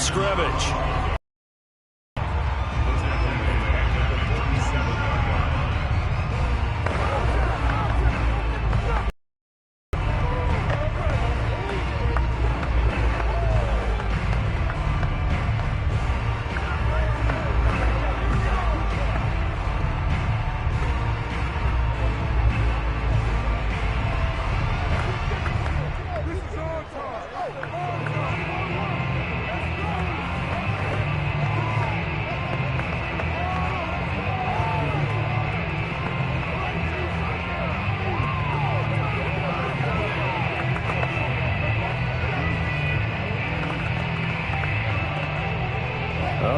of scrimmage.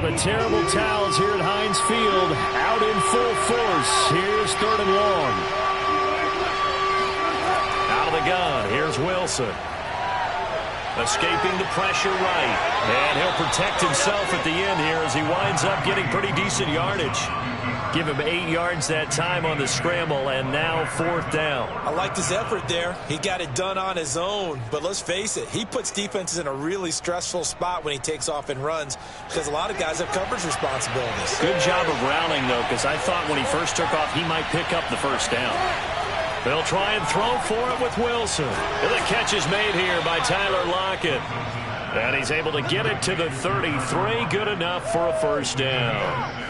The terrible towels here at Heinz Field out in full force. Here's 3rd and long. Out of the gun. Here's Wilson. Escaping the pressure right. And he'll protect himself at the end here as he winds up getting pretty decent yardage. Give him 8 yards that time on the scramble, and now 4th down. I liked his effort there. He got it done on his own. But let's face it, he puts defenses in a really stressful spot when he takes off and runs because a lot of guys have coverage responsibilities. Good job of rallying, though, because I thought when he first took off, he might pick up the 1st down. They'll try and throw for it with Wilson. And the catch is made here by Tyler Lockett. And he's able to get it to the 33. Good enough for a 1st down.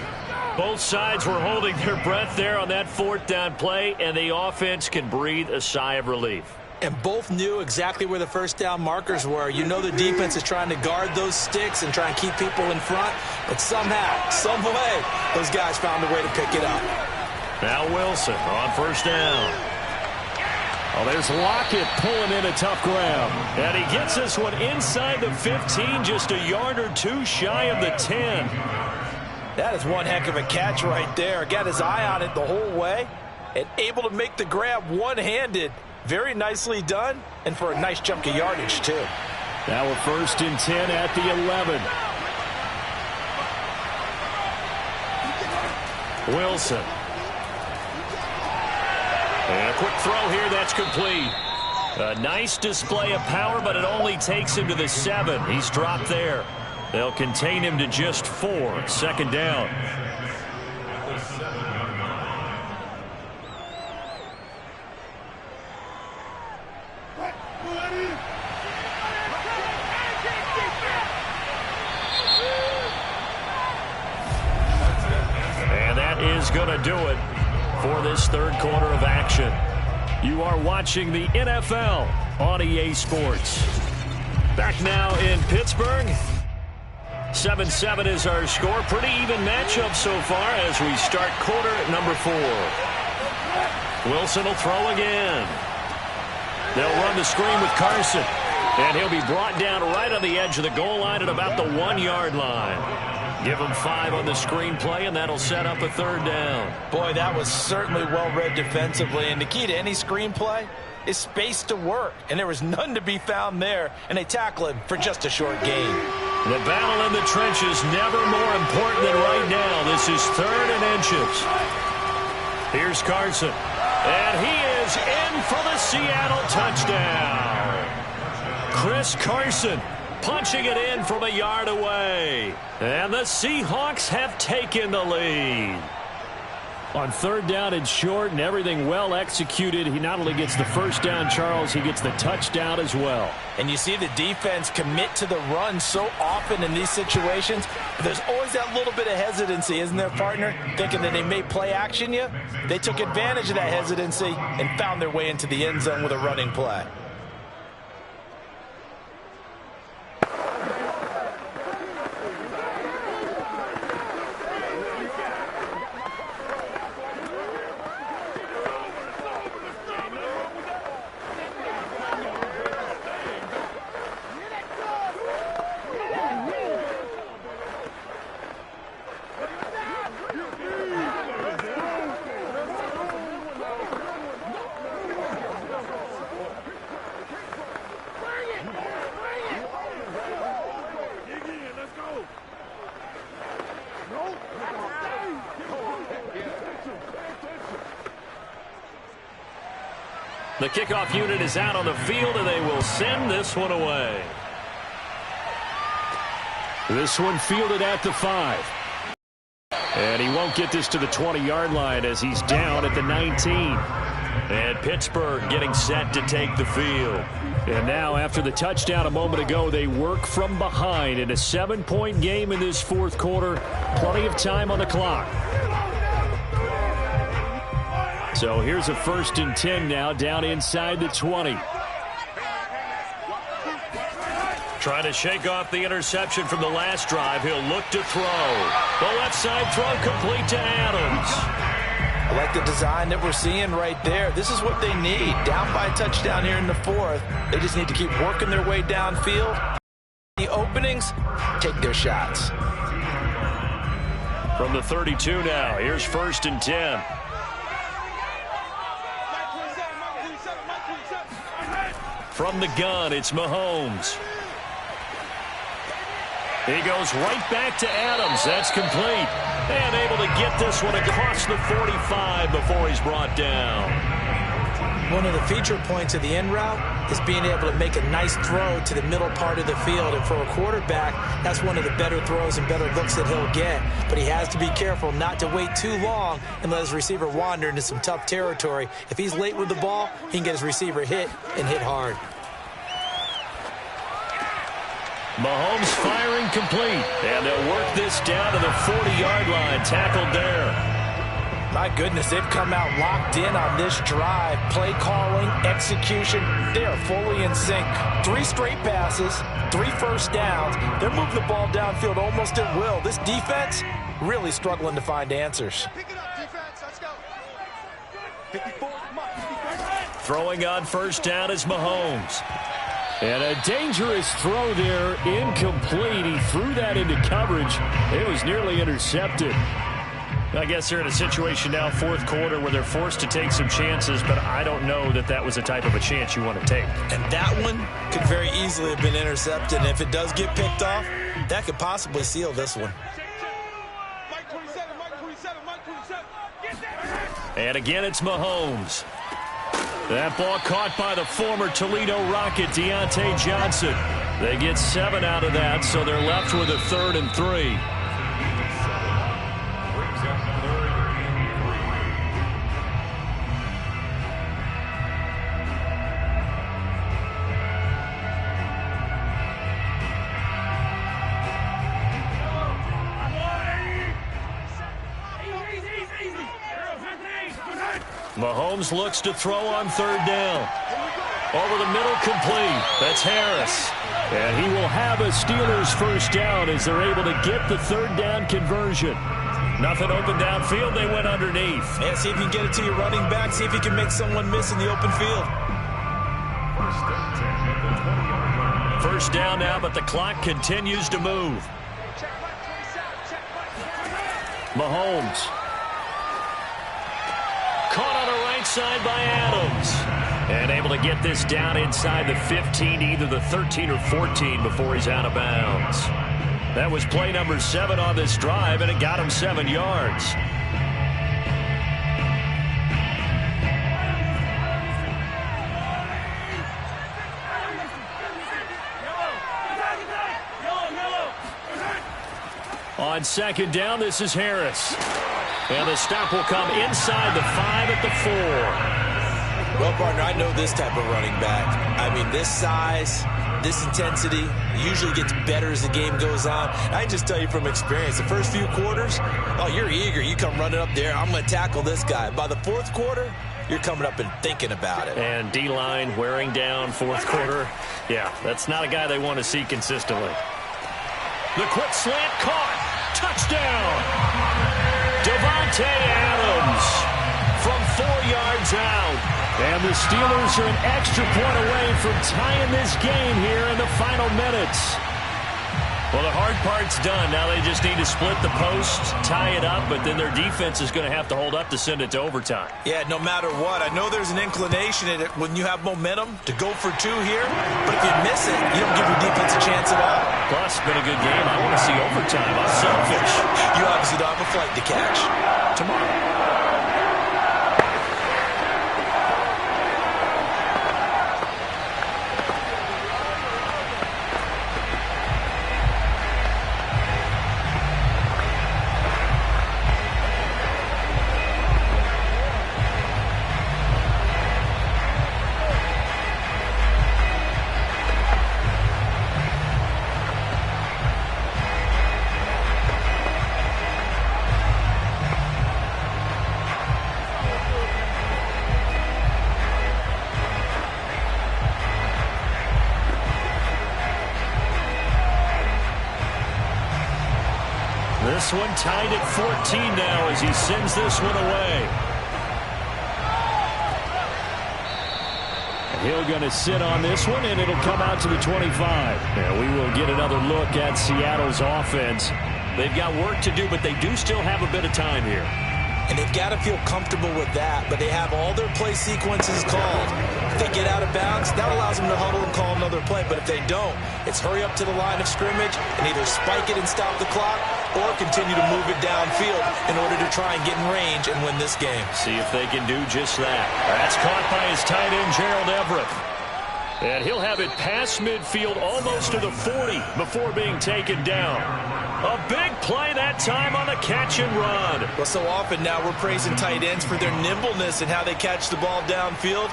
Both sides were holding their breath there on that 4th down play, and the offense can breathe a sigh of relief. And both knew exactly where the 1st down markers were. You know the defense is trying to guard those sticks and try and keep people in front, but somehow, some way, those guys found a way to pick it up. Now Wilson on 1st down. Oh, there's Lockett pulling in a tough grab. And he gets this one inside the 15, just a yard or 2 shy of the 10. That is one heck of a catch right there. Got his eye on it the whole way and able to make the grab one-handed. Very nicely done, and for a nice chunk of yardage, too. Now a 1st and 10 at the 11. Wilson. And a quick throw here, that's complete. A nice display of power, but it only takes him to the 7. He's dropped there. They'll contain him to just 4. 2nd down. And that is going to do it for this 3rd quarter of action. You are watching the NFL on EA Sports. Back now in Pittsburgh. 7-7 is our score. Pretty even matchup so far as we start quarter number 4. Wilson will throw again. They'll run the screen with Carson. And he'll be brought down right on the edge of the goal line at about the 1-yard line. Give him 5 on the screen play, and that'll set up a 3rd down. Boy, that was certainly well-read defensively. And the key to any screenplay is space to work. And there was none to be found there. And they tackle him for just a short gain. The battle in the trenches never more important than right now. This is 3rd and inches. Here's Carson. And he is in for the Seattle touchdown. Chris Carson punching it in from a yard away. And the Seahawks have taken the lead. On 3rd down and short and everything well executed, he not only gets the 1st down, Charles, he gets the touchdown as well. And you see the defense commit to the run so often in these situations. But there's always that little bit of hesitancy, isn't there, partner? Thinking that they may play action you. They took advantage of that hesitancy and found their way into the end zone with a running play. The kickoff unit is out on the field, and they will send this one away. This one fielded at the 5. And he won't get this to the 20-yard line as he's down at the 19. And Pittsburgh getting set to take the field. And now, after the touchdown a moment ago, they work from behind in a 7-point game in this fourth quarter. Plenty of time on the clock. So here's a 1st and 10 now, down inside the 20. Trying to shake off the interception from the last drive. He'll look to throw. The left side throw complete to Adams. I like the design that we're seeing right there. This is what they need. Down by a touchdown here in the 4th. They just need to keep working their way downfield. The openings, take their shots. From the 32 now, here's 1st and 10. From the gun, it's Mahomes. He goes right back to Adams. That's complete. And able to get this one across the 45 before he's brought down. One of the feature points of the end route is being able to make a nice throw to the middle part of the field. And for a quarterback, that's one of the better throws and better looks that he'll get. But he has to be careful not to wait too long and let his receiver wander into some tough territory. If he's late with the ball, he can get his receiver hit and hit hard. Mahomes firing complete. And they'll work this down to the 40-yard line. Tackled there. My goodness, they've come out locked in on this drive. Play calling, execution, they are fully in sync. 3 straight passes, 3 first downs. They're moving the ball downfield almost at will. This defense really struggling to find answers. Pick it up, defense. Let's go. 54. Come on. Throwing on 1st down is Mahomes. And a dangerous throw there, incomplete. He threw that into coverage. It was nearly intercepted. I guess they're in a situation now, 4th quarter, where they're forced to take some chances, but I don't know that that was the type of a chance you want to take. And that one could very easily have been intercepted. And if it does get picked off, that could possibly seal this one. Mike 27, Mike 27, Mike 27. And again, it's Mahomes. That ball caught by the former Toledo Rocket, Deontay Johnson. They get 7 out of that, so they're left with a 3rd and 3. Mahomes looks to throw on 3rd down. Over the middle, complete. That's Harris. And he will have a Steelers 1st down as they're able to get the 3rd down conversion. Nothing open downfield. They went underneath. Yeah, see if you can get it to your running back. See if you can make someone miss in the open field. 1st down now, but the clock continues to move. Mahomes. Caught on the right side by Adams. And able to get this down inside the 15, either the 13 or 14 before he's out of bounds. That was play number 7 on this drive, and it got him 7 yards. On 2nd down, this is Harris. And the stop will come inside the 5 at the 4. Well, partner, I know this type of running back. I mean, this size, this intensity usually gets better as the game goes on. I can just tell you from experience, the first few quarters, oh, you're eager. You come running up there, I'm going to tackle this guy. By the 4th quarter, you're coming up and thinking about it. And D-line wearing down 4th quarter. Yeah, that's not a guy they want to see consistently. The quick slant caught. Touchdown. Davante Adams from 4 yards out. And the Steelers are an extra point away from tying this game here in the final minutes. Well, the hard part's done. Now they just need to split the post, tie it up, but then their defense is going to have to hold up to send it to overtime. Yeah, no matter what. I know there's an inclination in it when you have momentum to go for 2 here, but if you miss it, you don't give your defense a chance at all. Plus, it's been a good game. I want to see overtime. I'm selfish. You obviously don't have a flight to catch. Tomorrow. This one tied at 14 now as he sends this one away. He'll going to sit on this one, and it'll come out to the 25. And we will get another look at Seattle's offense. They've got work to do, but they do still have a bit of time here. And they've got to feel comfortable with that, but they have all their play sequences called. If they get out of bounds, that allows them to huddle and call another play. But if they don't, it's hurry up to the line of scrimmage and either spike it and stop the clock or continue to move it downfield in order to try and get in range and win this game. See if they can do just that. That's caught by his tight end, Gerald Everett. And he'll have it past midfield almost to the 40 before being taken down. A big play that time on a catch and run. Well, so often now we're praising tight ends for their nimbleness and how they catch the ball downfield.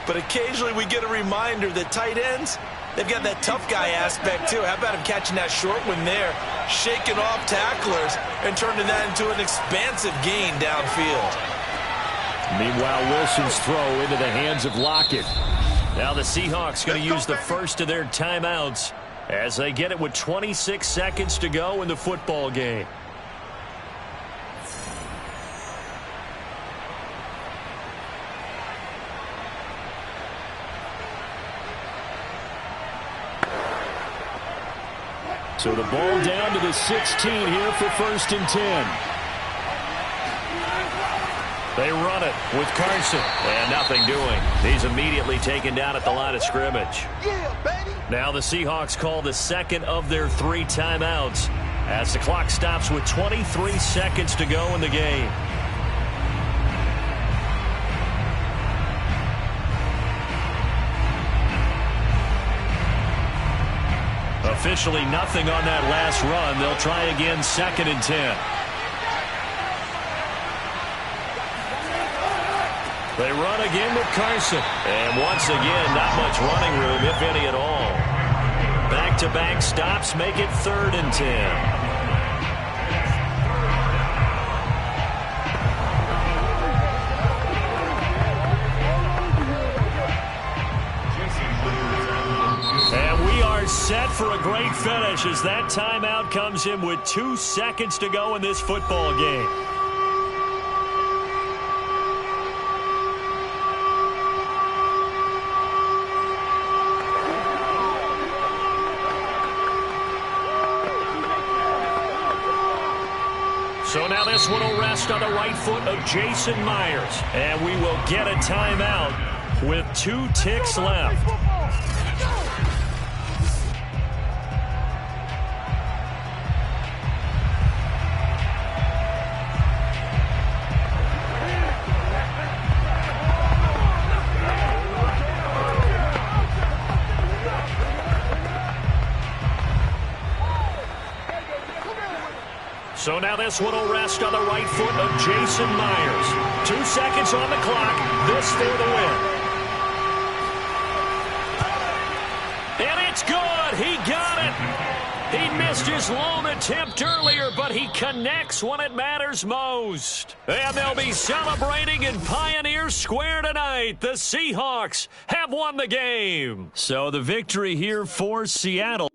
But occasionally we get a reminder that tight ends, they've got that tough guy aspect too. How about him catching that short one there, shaking off tacklers, and turning that into an expansive gain downfield. Meanwhile, Wilson's throw into the hands of Lockett. Now the Seahawks going to use the first of their timeouts as they get it with 26 seconds to go in the football game. So the ball down to the 16 here for 1st and 10. They run it with Carson, and nothing doing. He's immediately taken down at the line of scrimmage. Yeah, baby. Now the Seahawks call the second of their 3 timeouts as the clock stops with 23 seconds to go in the game. Officially nothing on that last run. They'll try again 2nd and 10. They run again with Carson. And once again, not much running room, if any at all. Back-to-back stops make it 3rd and 10. Set for a great finish as that timeout comes in with 2 seconds to go in this football game. So now this one will rest on the right foot of Jason Myers. And we will get a timeout with 2 ticks left. So now this one will rest on the right foot of Jason Myers. 2 seconds on the clock. This for the win. And it's good. He got it. He missed his lone attempt earlier, but he connects when it matters most. And they'll be celebrating in Pioneer Square tonight. The Seahawks have won the game. So the victory here for Seattle.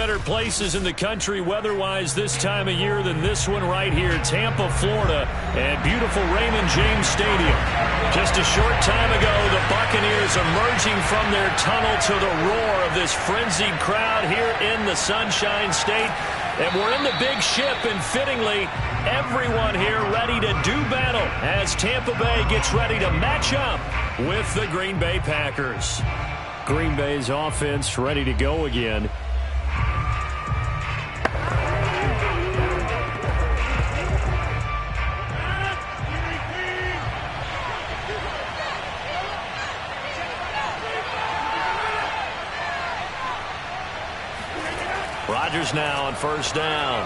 better places in the country weather-wise this time of year than this one right here, Tampa, Florida, at beautiful Raymond James Stadium. Just a short time ago, the Buccaneers emerging from their tunnel to the roar of this frenzied crowd here in the Sunshine State. And we're in the big ship, and fittingly, everyone here ready to do battle as Tampa Bay gets ready to match up with the Green Bay Packers. Green Bay's offense ready to go again. Rodgers now on first down.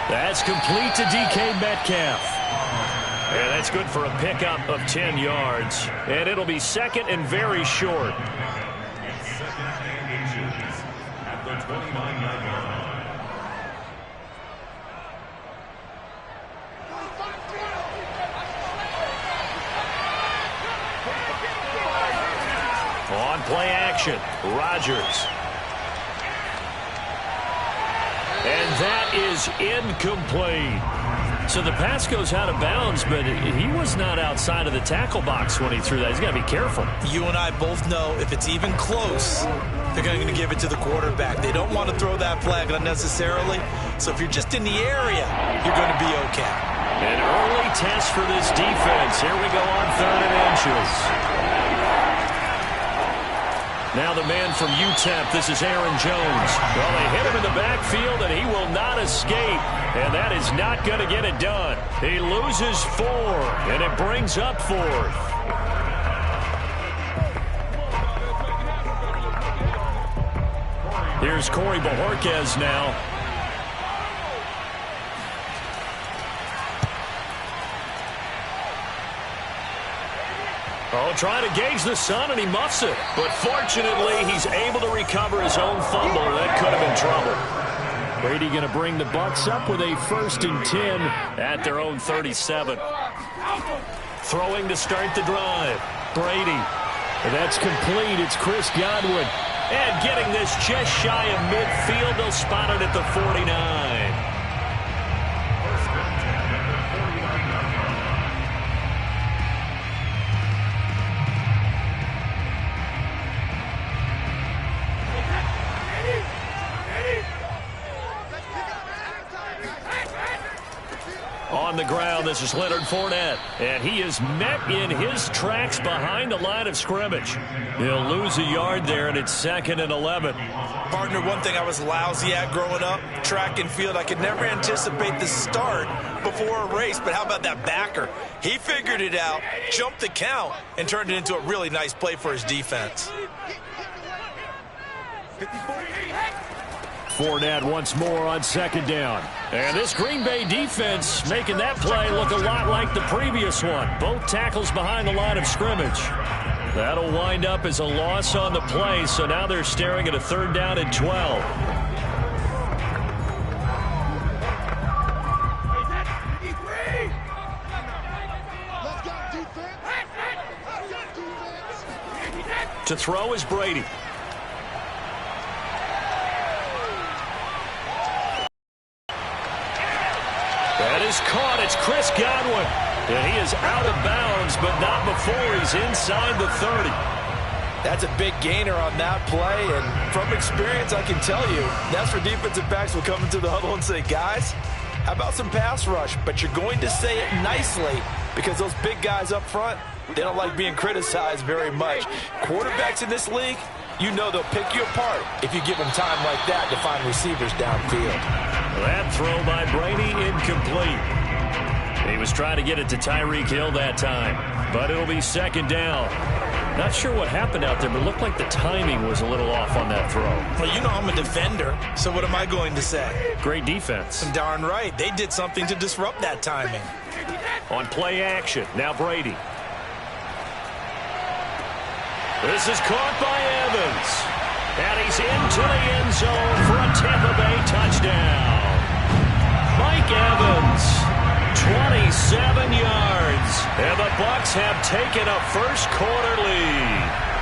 That's complete to DK Metcalf. And that's good for a pickup of 10 yards. And it'll be second and very short. On play action, Rodgers. And that is incomplete. So the pass goes out of bounds, but he was not outside of the tackle box when he threw that. He's got to be careful. You and I both know if it's even close, they're going to give it to the quarterback. They don't want to throw that flag unnecessarily. So if you're just in the area, you're going to be okay. An early test for this defense. Here we go on 3rd and inches. Now the man from UTEP, this is Aaron Jones. Well, they hit him in the backfield, and he will not escape. And that is not going to get it done. He loses 4, and it brings up 4th. Here's Corey Bojorquez now. Oh, trying to gauge the sun, and he muffs it. But fortunately, he's able to recover his own fumble. That could have been trouble. Brady going to bring the Bucs up with a 1st and 10 at their own 37. Throwing to start the drive. Brady. That's complete. It's Chris Godwin. And getting this just shy of midfield. They'll spot it at the 49. On the ground, this is Leonard Fournette, and he is met in his tracks behind the line of scrimmage. He'll lose a yard there, and it's 2nd and 11. Partner, one thing I was lousy at growing up, track and field, I could never anticipate the start before a race, but how about that backer? He figured it out, jumped the count, and turned it into a really nice play for his defense. Fournette once more on 2nd down. And this Green Bay defense making that play look a lot like the previous one. Both tackles behind the line of scrimmage. That'll wind up as a loss on the play, so now they're staring at a 3rd down and 12. To throw is Brady. That is caught. It's Chris Godwin. And he is out of bounds, but not before he's inside the 30. That's a big gainer on that play, and from experience, I can tell you, that's where defensive backs will come into the huddle and say, guys, how about some pass rush? But you're going to say it nicely because those big guys up front, they don't like being criticized very much. Quarterbacks in this league, you know they'll pick you apart if you give them time like that to find receivers downfield. That throw by Brady incomplete. He was trying to get it to Tyreek Hill that time, but it'll be 2nd down. Not sure what happened out there, but it looked like the timing was a little off on that throw. Well, you know I'm a defender, so what am I going to say? Great defense. Darn right. They did something to disrupt that timing. On play action, now Brady. This is caught by Evans. And he's into the end zone for a Tampa Bay touchdown. Mike Evans, 27 yards. And the Bucs have taken a first quarter lead.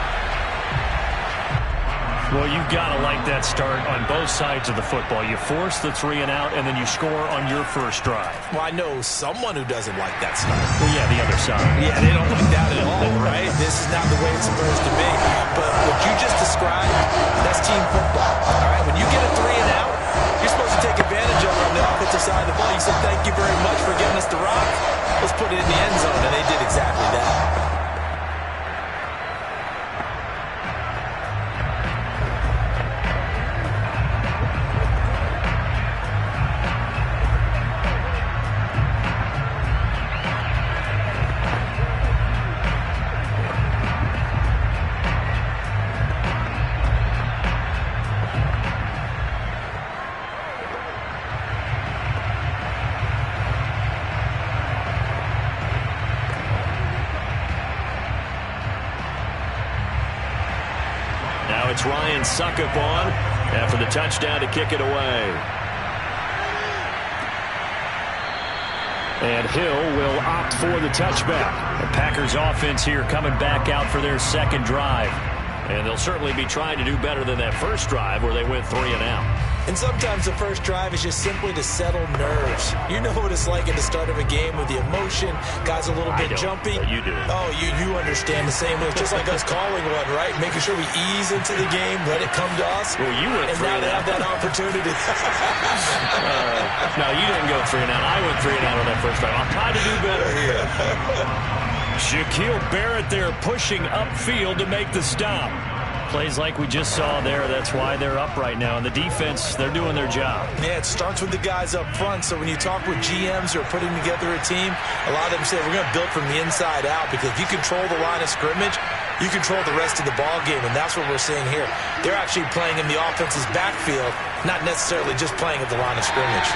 Well, you've got to like that start on both sides of the football. You force the 3 and out, and then you score on your first drive. Well, I know someone who doesn't like that start. Well, yeah, the other side. Yeah, they don't like that at all, right? This is not the way it's supposed to be. But what you just described, that's team football. All right, when you get a 3 and out, you're supposed to take advantage of it on the offensive side of the ball. You say, thank you very much for giving us the rock. Let's put it in the end zone, and they did exactly that. Now it's Ryan Succop on after the touchdown to kick it away. And Hill will opt for the touchback. The Packers offense here coming back out for their second drive. And they'll certainly be trying to do better than that first drive where they went 3 and out. And sometimes the first drive is just simply to settle nerves. You know what it's like at the start of a game with the emotion. Guys a little bit jumpy. But you do. Oh, you understand the same way. It's just like us calling one, right? Making sure we ease into the game, let it come to us. Well, you went 3 and now and they out. have that opportunity. No, you didn't go 3 and out. I went 3 and out on that first drive. I'll try to do better here. Shaquille Barrett there pushing upfield to make the stop. Plays like we just saw there. That's why they're up right now. And the defense, they're doing their job. Yeah, it starts with the guys up front. So when you talk with GMs who are putting together a team, a lot of them say we're going to build from the inside out, because if you control the line of scrimmage, you control the rest of the ball game, and that's what we're seeing here. They're actually playing in the offense's backfield, not necessarily just playing at the line of scrimmage.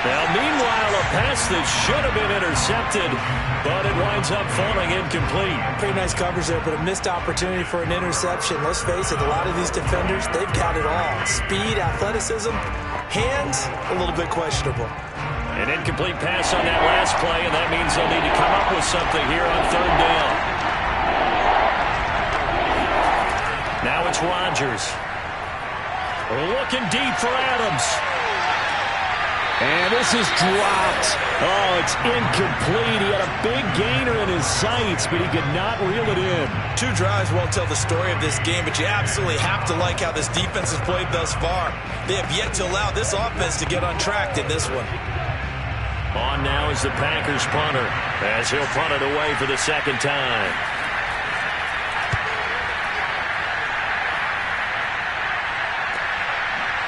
Now, meanwhile, a pass that should have been intercepted, but it winds up falling incomplete. Pretty nice coverage there, but a missed opportunity for an interception. Let's face it, a lot of these defenders, they've got it all. Speed, athleticism, hands, a little bit questionable. An incomplete pass on that last play, and that means they'll need to come up with something here on third down. Now it's Rodgers. Looking deep for Adams. And this is dropped. Oh, it's incomplete. He had a big gainer in his sights, but he could not reel it in. 2 drives won't tell the story of this game, but you absolutely have to like how this defense has played thus far. They have yet to allow this offense to get on track in this one. On now is the Packers punter, as he'll punt it away for the second time.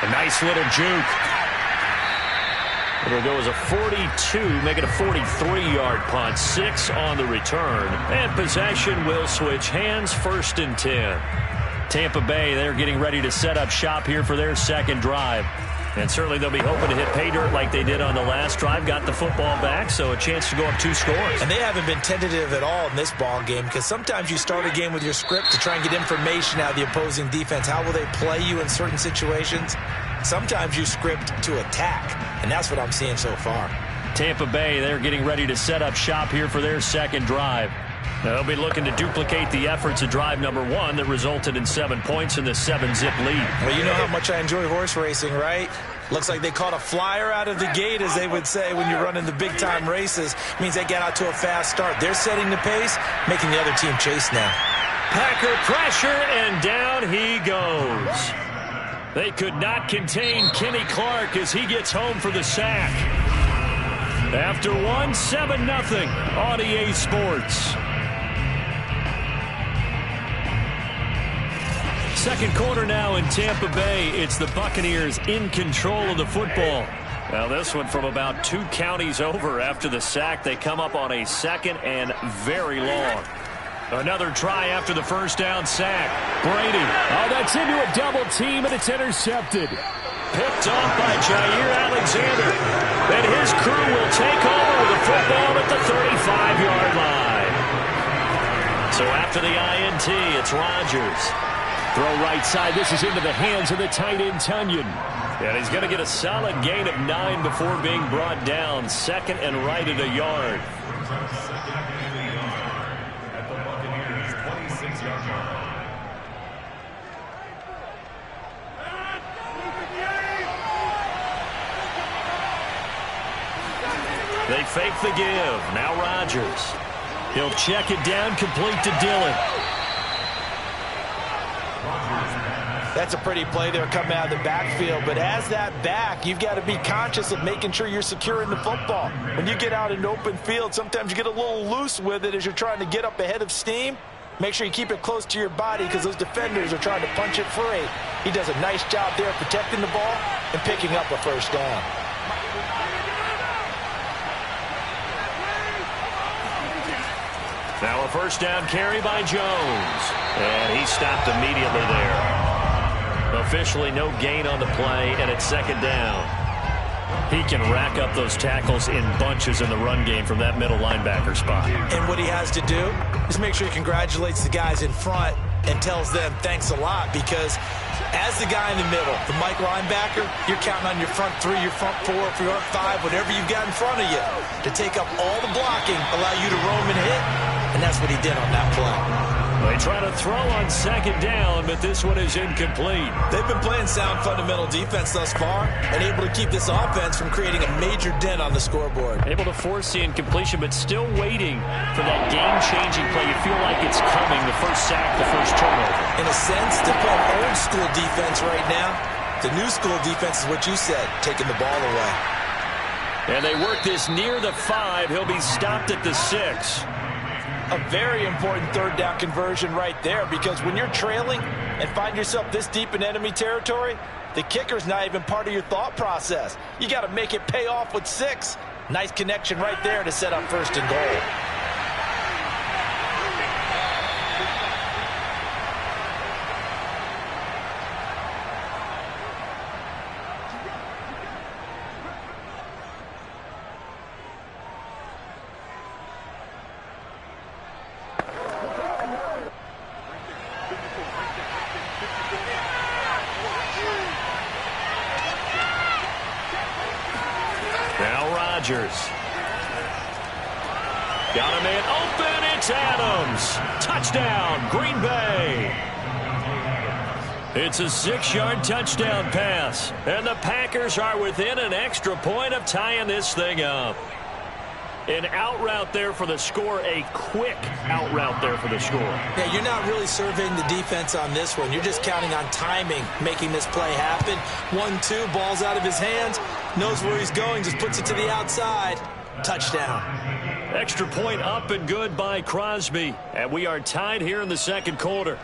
A nice little juke. It'll go as a 42, make it a 43-yard punt. 6 on the return. And possession will switch hands, 1st and 10. Tampa Bay, they're getting ready to set up shop here for their second drive. And certainly they'll be hoping to hit pay dirt like they did on the last drive. Got the football back, so a chance to go up 2 scores. And they haven't been tentative at all in this ball game, because sometimes you start a game with your script to try and get information out of the opposing defense. How will they play you in certain situations? Sometimes you script to attack, and that's what I'm seeing so far. Tampa Bay, they're getting ready to set up shop here for their second drive. They'll be looking to duplicate the efforts of drive number 1 that resulted in 7 points in the 7-zip lead. Well, you know how much I enjoy horse racing, right? Looks like they caught a flyer out of the gate, as they would say when you're running the big-time races. Means they get out to a fast start. They're setting the pace, making the other team chase now. Packer pressure, and down he goes. They could not contain Kenny Clark as he gets home for the sack. After 1, 7-0 on EA Sports. Second quarter now in Tampa Bay. It's the Buccaneers in control of the football. Well, this one from about 2 counties over after the sack. They come up on a 2nd and very long. Another try after the first down sack. Brady. Oh, that's into a double team, and it's intercepted. Picked off by Jair Alexander. And his crew will take over with the football at the 35-yard line. So after the INT, it's Rodgers. Throw right side. This is into the hands of the tight end, Tunyon. And he's going to get a solid gain of 9 before being brought down. 2nd and right at a yard. They fake the give. Now Rodgers. He'll check it down, complete to Dillon. That's a pretty play there coming out of the backfield, but as that back, you've got to be conscious of making sure you're securing the football. When you get out in open field, sometimes you get a little loose with it as you're trying to get up ahead of steam. Make sure you keep it close to your body because those defenders are trying to punch it free. He does a nice job there protecting the ball and picking up a first down. Now a first down carry by Jones. And he stopped immediately there. Officially no gain on the play, and it's second down. He can rack up those tackles in bunches in the run game from that middle linebacker spot. And what he has to do is make sure he congratulates the guys in front and tells them thanks a lot, because as the guy in the middle, the Mike linebacker, you're counting on your front three, your front four, your front five, whatever you've got in front of you to take up all the blocking, allow you to roam and hit, and that's what he did on that play. They try to throw on second down, but this one is incomplete. They've been playing sound fundamental defense thus far and able to keep this offense from creating a major dent on the scoreboard. Able to force the incompletion, but still waiting for that game-changing play. You feel like it's coming, the first sack, the first turnover. In a sense, they're playing old-school defense right now. The new school defense is what you said, taking the ball away. And they work this near the 5. He'll be stopped at the 6. A very important third down conversion right there, because when you're trailing and find yourself this deep in enemy territory, the kicker's not even part of your thought process. You got to make it pay off with 6. Nice connection right there to set up first and goal. Got a man open. It's Adams. Touchdown, Green Bay. It's a 6-yard touchdown pass. And the Packers are within an extra point of tying this thing up. An out route there for the score. A quick out route there for the score. Yeah, you're not really surveying the defense on this one. You're just counting on timing, making this play happen. 1-2, ball's out of his hands. Knows where he's going, just puts it to the outside. Touchdown. Extra point up and good by Crosby. And we are tied here in the second quarter.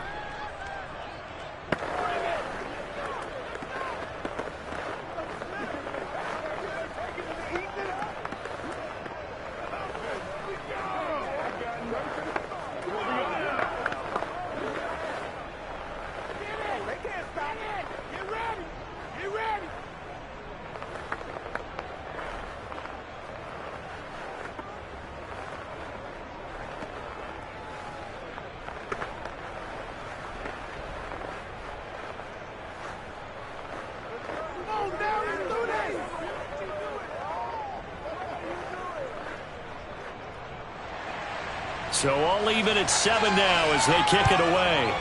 So all even at 7 now as they kick it away.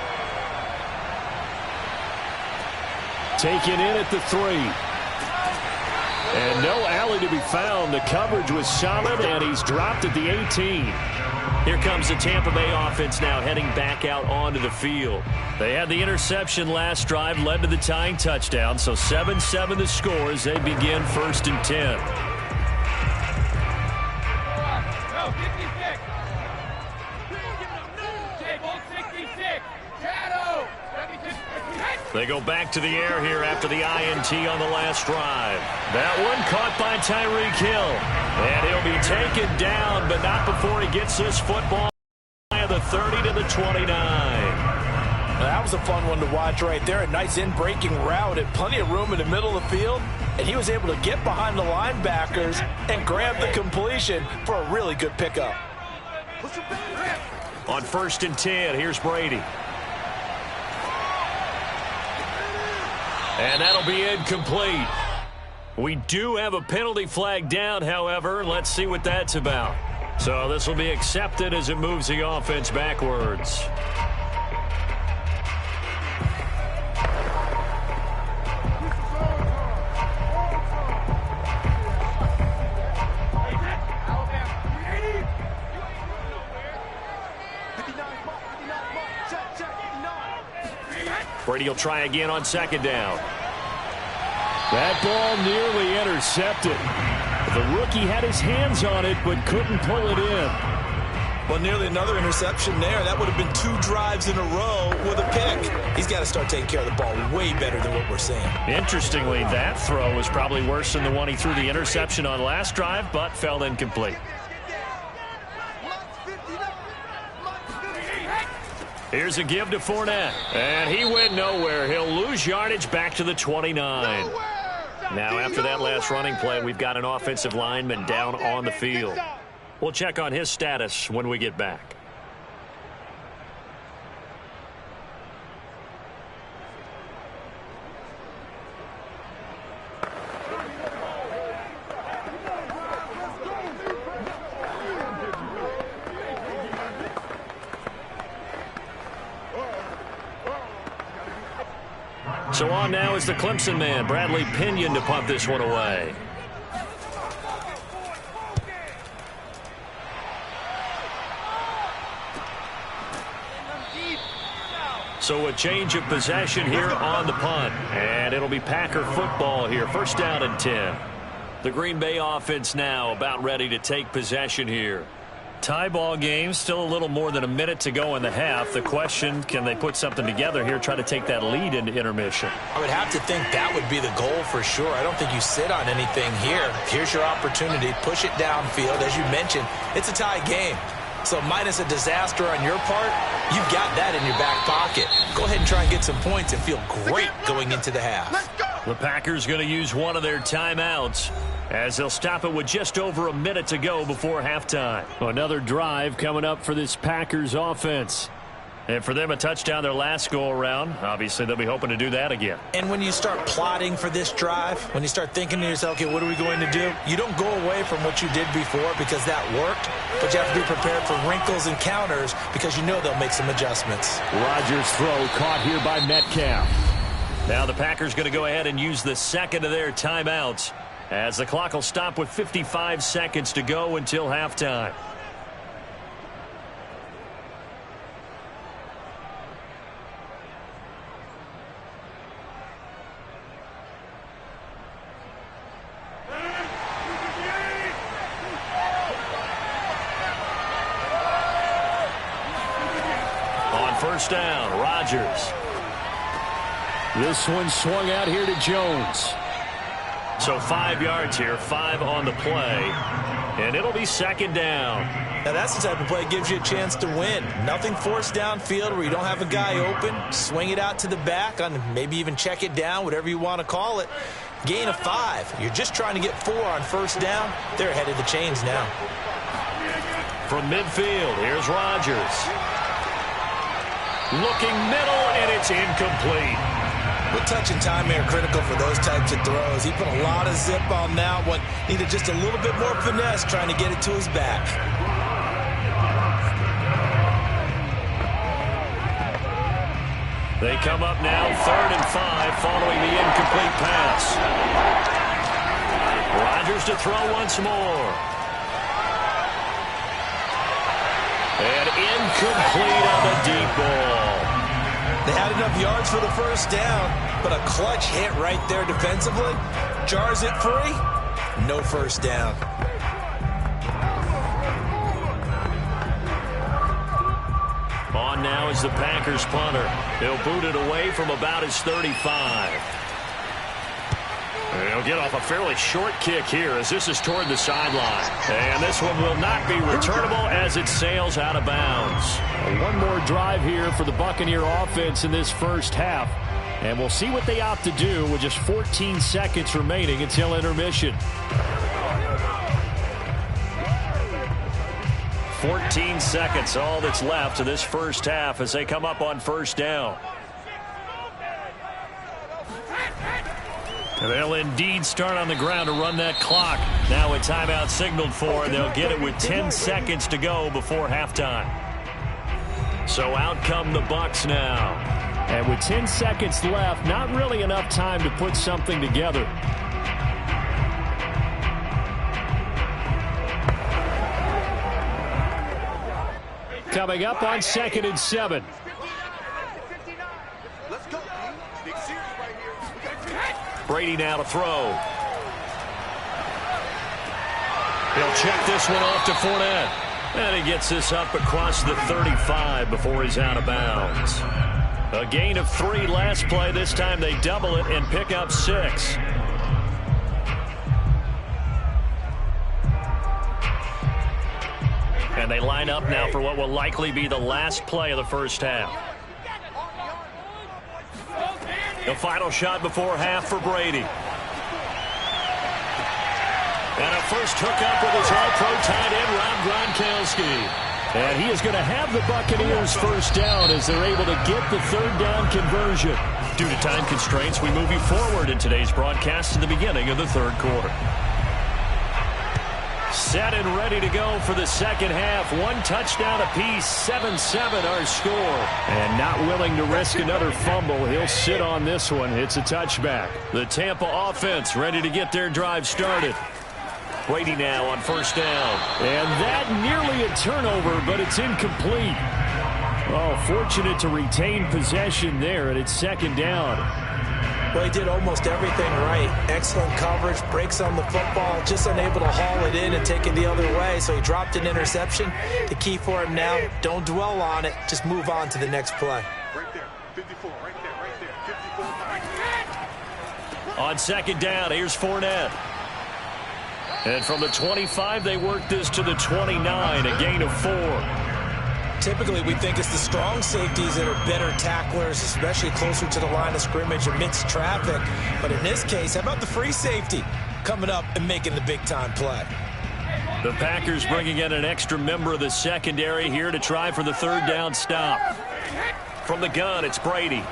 Taken in at the 3. And no alley to be found. The coverage was solid, and he's dropped at the 18. Here comes the Tampa Bay offense now heading back out onto the field. They had the interception last drive, led to the tying touchdown. So 7-7 the score as they begin 1st and 10. They go back to the air here after the INT on the last drive. That one caught by Tyreek Hill. And he'll be taken down, but not before he gets this football at the 30 to the 29. That was a fun one to watch right there. A nice in-breaking route and plenty of room in the middle of the field. And he was able to get behind the linebackers and grab the completion for a really good pickup. On 1st and 10, here's Brady. And that'll be incomplete. We do have a penalty flag down, however. Let's see what that's about. So this will be accepted as it moves the offense backwards. Brady will try again on second down. That ball nearly intercepted. The rookie had his hands on it but couldn't pull it in. Well, nearly another interception there. That would have been 2 drives in a row with a pick. He's got to start taking care of the ball way better than what we're seeing. Interestingly, that throw was probably worse than the one he threw the interception on last drive, but fell incomplete. Here's a give to Fournette, and he went nowhere. He'll lose yardage back to the 29. Now, after that last running play, we've got an offensive lineman down on the field. We'll check on his status when we get back. So on now is the Clemson man, Bradley Pinion, to punt this one away. So a change of possession here on the punt. And it'll be Packer football here. First down and 10. The Green Bay offense now about ready to take possession here. Tie ball game, still a little more than a minute to go in the half. The question, can they put something together here, try to take that lead into intermission? I would have to think that would be the goal for sure. I don't think you sit on anything here. Here's your opportunity. Push it downfield. As you mentioned, it's a tie game. So minus a disaster on your part, you've got that in your back pocket. Go ahead and try and get some points and feel great going into the half. The Packers going to use one of their timeouts as they'll stop it with just over a minute to go before halftime. Another drive coming up for this Packers offense. And for them, a touchdown their last go-around. Obviously, they'll be hoping to do that again. And when you start plotting for this drive, when you start thinking to yourself, okay, what are we going to do? You don't go away from what you did before because that worked, but you have to be prepared for wrinkles and counters because you know they'll make some adjustments. Rodgers' throw caught here by Metcalf. Now the Packers going to go ahead and use the second of their timeouts as the clock will stop with 55 seconds to go until halftime. First down, Rodgers. This one swung out here to Jones. So 5 yards here, 5 on the play, and it'll be second down. Now that's the type of play that gives you a chance to win. Nothing forced downfield where you don't have a guy open. Swing it out to the back, on maybe even check it down, whatever you want to call it. Gain of 5. You're just trying to get 4 on first down. They're ahead of the chains now. From midfield, here's Rodgers. Looking middle, and it's incomplete. But touch and time are critical for those types of throws. He put a lot of zip on that one. Needed just a little bit more finesse trying to get it to his back. They come up now, 3rd and 5, following the incomplete pass. Rodgers to throw once more. And incomplete on the deep ball. They had enough yards for the first down, but a clutch hit right there defensively. Jars it free. No first down. On now is the Packers punter. He'll boot it away from about his 35. He'll get off a fairly short kick here as this is toward the sideline. And this one will not be returnable as it sails out of bounds. One more drive here for the Buccaneer offense in this first half. And we'll see what they opt to do with just 14 seconds remaining until intermission. 14 seconds, all that's left of this first half as they come up on first down. And they'll indeed start on the ground to run that clock. Now a timeout signaled for, and they'll get it with 10 seconds to go before halftime. So out come the Bucs now. And with 10 seconds left, not really enough time to put something together. Coming up on 2nd and 7. Let's go. Brady now to throw. He'll check this one off to Fournette. And he gets this up across the 35 before he's out of bounds. A gain of 3 last play. This time they double it and pick up 6. And they line up now for what will likely be the last play of the first half. The final shot before half for Brady. And a first hookup with his all-pro tight end, Rob Gronkowski. And he is going to have the Buccaneers first down as they're able to get the third down conversion. Due to time constraints, we move you forward in today's broadcast to the beginning of the third quarter. Set and ready to go for the second half. 1 touchdown apiece, 7-7 our score. And not willing to risk another fumble. He'll sit on this one. It's a touchback. The Tampa offense ready to get their drive started. Brady now on first down. And that nearly a turnover, but it's incomplete. Oh, fortunate to retain possession there, and it's second down. Well, he did almost everything right. Excellent coverage, breaks on the football, just unable to haul it in and take it the other way, so he dropped an interception. The key for him now, don't dwell on it, just move on to the next play. Right there, 54, right there, 54. On second down, here's Fournette. And from the 25, they work this to the 29, a gain of 4. Typically, we think it's the strong safeties that are better tacklers, especially closer to the line of scrimmage amidst traffic. But in this case, how about the free safety coming up and making the big-time play? The Packers bringing in an extra member of the secondary here to try for the third down stop. From the gun, it's Brady.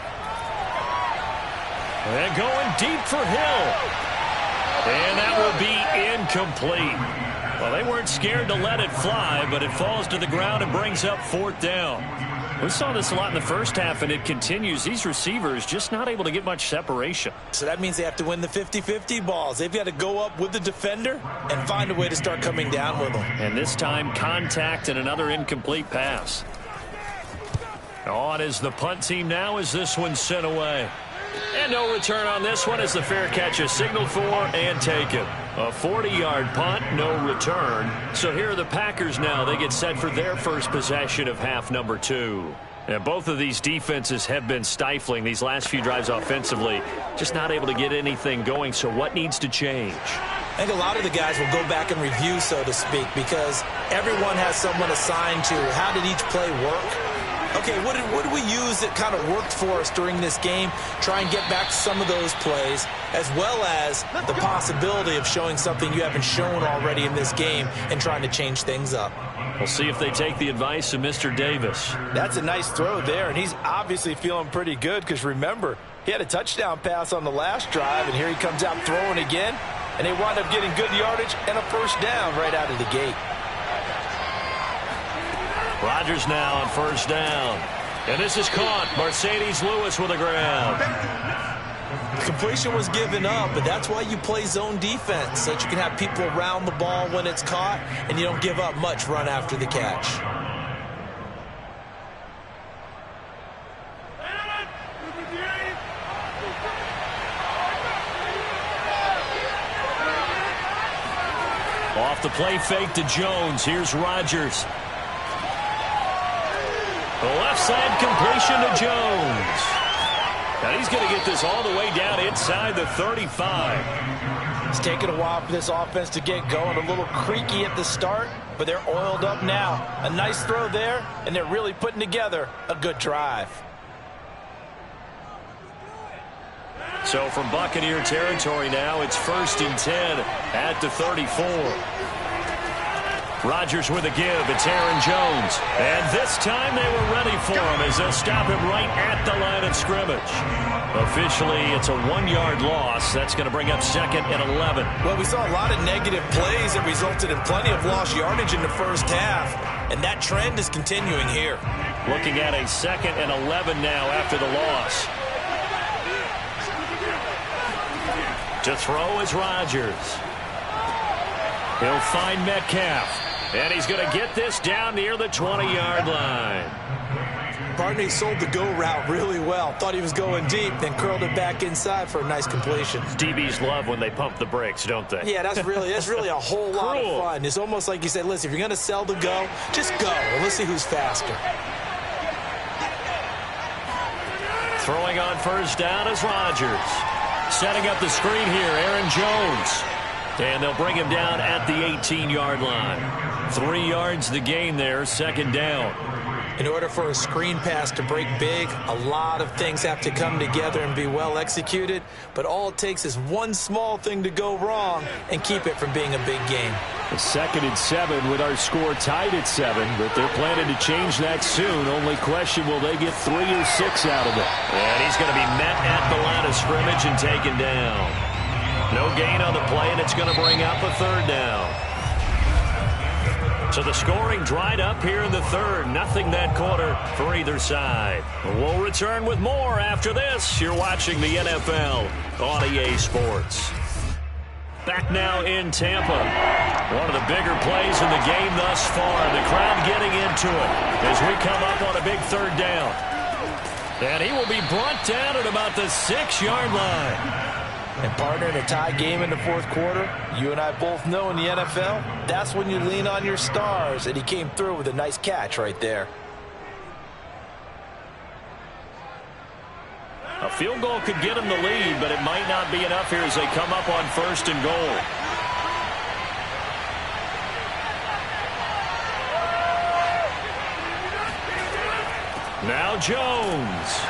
And going deep for Hill. And that will be incomplete. Well, they weren't scared to let it fly, but it falls to the ground and brings up fourth down. We saw this a lot in the first half, and it continues. These receivers just not able to get much separation. So that means they have to win the 50-50 balls. They've got to go up with the defender and find a way to start coming down with them. And this time, contact and another incomplete pass. On is the punt team now as this one's sent away. And no return on this one as the fair catch is signaled for and taken. A 40-yard punt, no return. So here are the Packers now. They get set for their first possession of half number 2. And both of these defenses have been stifling these last few drives offensively. Just not able to get anything going. So what needs to change? I think a lot of the guys will go back and review, so to speak, because everyone has someone assigned to how did each play work. Okay, what did we use that kind of worked for us during this game? Try and get back to some of those plays, as well as the possibility of showing something you haven't shown already in this game and trying to change things up. We'll see if they take the advice of Mr. Davis. That's a nice throw there, and he's obviously feeling pretty good because, remember, he had a touchdown pass on the last drive, and here he comes out throwing again, and they wind up getting good yardage and a first down right out of the gate. Rodgers now on first down. And this is caught. Mercedes Lewis with a grab. The completion was given up, but that's why you play zone defense, so that you can have people around the ball when it's caught, and you don't give up much run after the catch. Off the play fake to Jones. Here's Rodgers. The left side completion to Jones. Now he's going to get this all the way down inside the 35. It's taken a while for this offense to get going. A little creaky at the start, but they're oiled up now. A nice throw there, and they're really putting together a good drive. So from Buccaneer territory now, it's 1st and 10 at the 34. Rodgers with a give. It's Aaron Jones. And this time they were ready for him as they'll stop him right at the line of scrimmage. Officially, it's a 1-yard loss. That's going to bring up 2nd and 11. Well, we saw a lot of negative plays that resulted in plenty of lost yardage in the first half, and that trend is continuing here. Looking at a 2nd and 11 now after the loss. To throw is Rodgers. He'll find Metcalf. And he's going to get this down near the 20-yard line. Partner, he sold the go route really well. Thought he was going deep, then curled it back inside for a nice completion. DBs love when they pump the brakes, don't they? Yeah, that's really a whole lot of fun. It's almost like you said, listen, if you're going to sell the go, just go. And let's see who's faster. Throwing on first down is Rodgers. Setting up the screen here, Aaron Jones. And they'll bring him down at the 18-yard line. 3 yards the gain there, second down. In order for a screen pass to break big, a lot of things have to come together and be well executed. But all it takes is one small thing to go wrong and keep it from being a big game. A 2nd and 7 with our score tied at 7, but they're planning to change that soon. Only question, will they get 3 or 6 out of it? And he's going to be met at the line of scrimmage and taken down. No gain on the play, and it's going to bring up a 3rd down. So the scoring dried up here in the 3rd. Nothing that quarter for either side. We'll return with more after this. You're watching the NFL on EA Sports. Back now in Tampa. One of the bigger plays in the game thus far. The crowd getting into it as we come up on a big 3rd down. And he will be brought down at about the 6-yard line. And partner, in a tie game in the 4th quarter, you and I both know in the NFL, that's when you lean on your stars. And he came through with a nice catch right there. A field goal could get him the lead, but it might not be enough here as they come up on 1st and goal. Now Jones.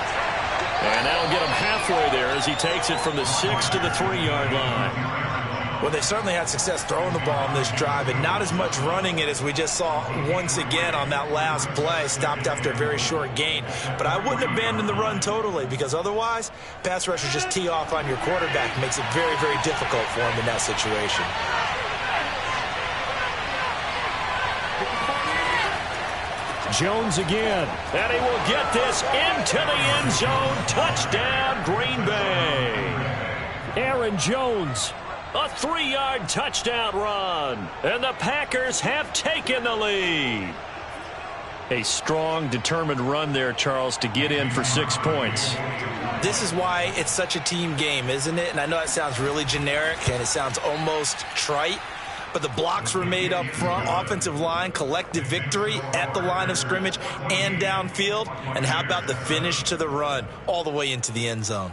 And that'll get him halfway there as he takes it from the 6 to the 3-yard line. Well, they certainly had success throwing the ball on this drive, and not as much running it as we just saw once again on that last play. Stopped after a very short gain. But I wouldn't abandon the run totally, because otherwise, pass rushers just tee off on your quarterback. Makes it very, very difficult for him in that situation. Jones again. And he will get this into the end zone. Touchdown, Green Bay. Aaron Jones. A 3-yard touchdown run. And the Packers have taken the lead. A strong, determined run there, Charles, to get in for 6 points. This is why it's such a team game, isn't it? And I know that sounds really generic and it sounds almost trite. But the blocks were made up front, offensive line, collective victory at the line of scrimmage and downfield. And how about the finish to the run all the way into the end zone?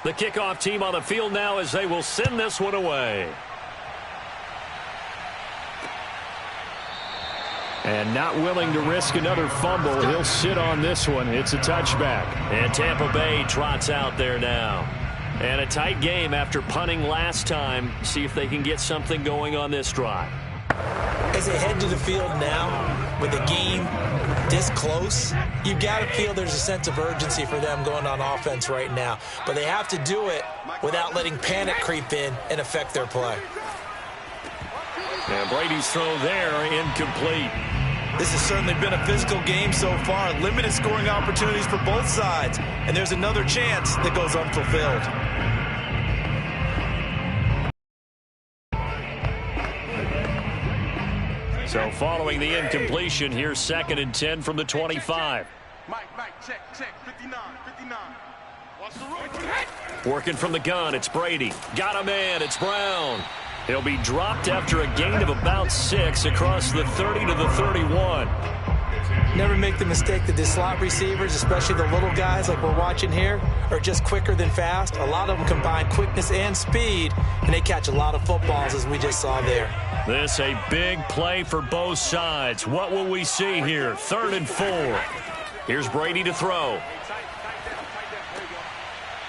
The kickoff team on the field now as they will send this one away. And not willing to risk another fumble. He'll sit on this one. It's a touchback. And Tampa Bay trots out there now. And a tight game after punting last time. See if they can get something going on this drive. As they head to the field now, with the game this close, you've got to feel there's a sense of urgency for them going on offense right now. But they have to do it without letting panic creep in and affect their play. And Brady's throw there, incomplete. This has certainly been a physical game so far. Limited scoring opportunities for both sides. And there's another chance that goes unfulfilled. So following the incompletion, here's 2nd and 10 from the 25. Mike, check, 59. Watch the road. Working from the gun, it's Brady. Got a man, it's Brown. He'll be dropped after a gain of about 6 across the 30 to the 31. Never make the mistake that the slot receivers, especially the little guys like we're watching here, are just quicker than fast. A lot of them combine quickness and speed, and they catch a lot of footballs as we just saw there. This a big play for both sides. What will we see here? 3rd and 4. Here's Brady to throw.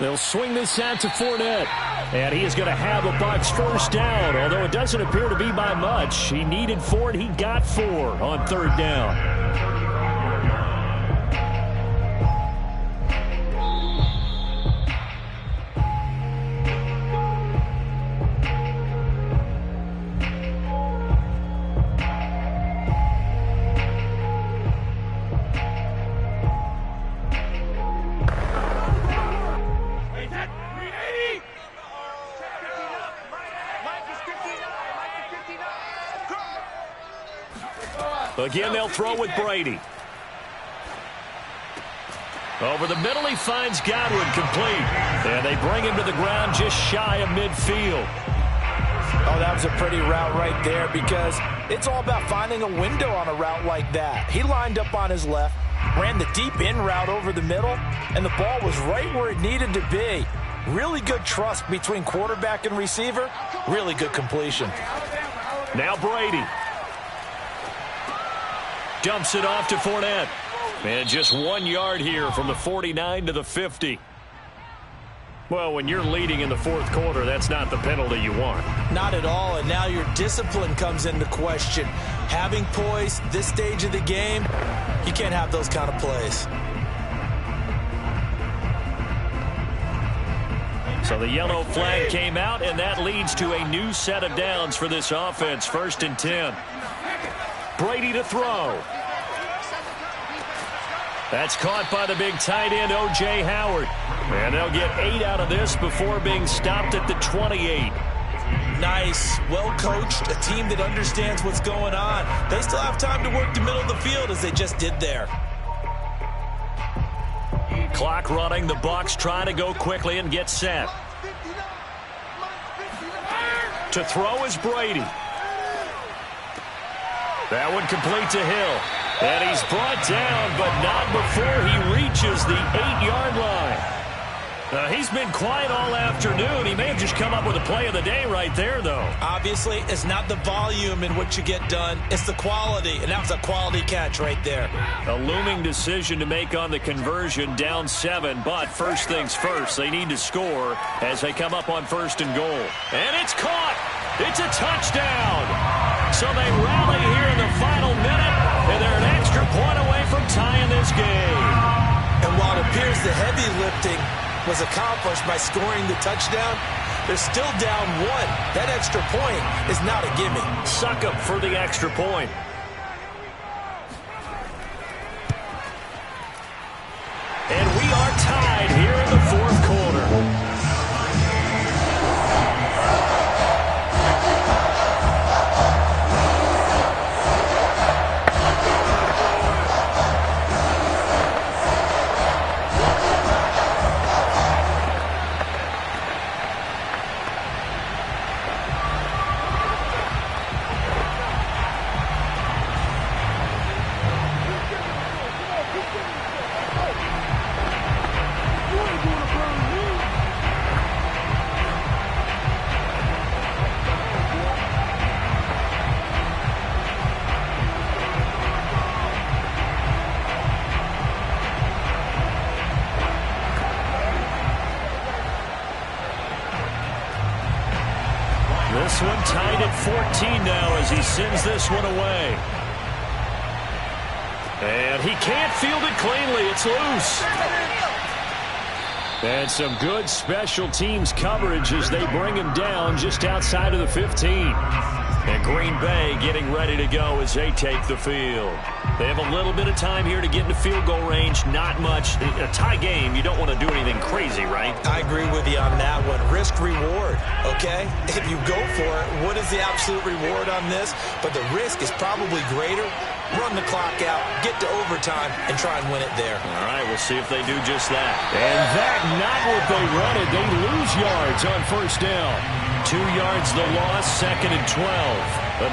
They'll swing this out to Fournette. And he is going to have a Bucs first down, although it doesn't appear to be by much. He needed 4, and he got 4 on 3rd down. Again, they'll throw with Brady. Over the middle, he finds Godwin complete. And they bring him to the ground just shy of midfield. Oh, that was a pretty route right there because it's all about finding a window on a route like that. He lined up on his left, ran the deep in route over the middle, and the ball was right where it needed to be. Really good trust between quarterback and receiver. Really good completion. Now Brady. Dumps it off to Fournette. And just 1 yard here from the 49 to the 50. Well, when you're leading in the 4th quarter, that's not the penalty you want. Not at all, and now your discipline comes into question. Having poise this stage of the game, you can't have those kind of plays. So the yellow flag came out, and that leads to a new set of downs for this offense. 1st and 10. Brady to throw. That's caught by the big tight end, O.J. Howard. And they'll get 8 out of this before being stopped at the 28. Nice, well-coached, a team that understands what's going on. They still have time to work the middle of the field as they just did there. Clock running, the Bucs trying to go quickly and get set. To throw is Brady. That one complete to Hill. And he's brought down, but not before he reaches the 8-yard line. He's been quiet all afternoon. He may have just come up with a play of the day right there, though. Obviously, it's not the volume in what you get done. It's the quality, and that was a quality catch right there. A looming decision to make on the conversion, down 7. But first things first, they need to score as they come up on 1st and goal. And it's caught. It's a touchdown. So they rally here in the final minute, and they're an extra point away from tying this game. And while it appears the heavy lifting was accomplished by scoring the touchdown, they're still down 1. That extra point is not a gimme. Suck up for the extra point. And we are tied here in the 4th quarter. This one tied at 14 now as he sends this one away. And he can't field it cleanly. It's loose. And some good special teams coverage as they bring him down just outside of the 15. And Green Bay getting ready to go as they take the field. They have a little bit of time here to get into field goal range. Not much. A tie game, you don't want to do anything crazy, right? I agree with you on that one. Risk reward, okay? If you go for it, what is the absolute reward on this? But the risk is probably greater. Run the clock out, get to overtime, and try and win it there. All right, we'll see if they do just that. And that, not what they wanted. They lose yards on 1st down. 2 yards the loss, 2nd and 12.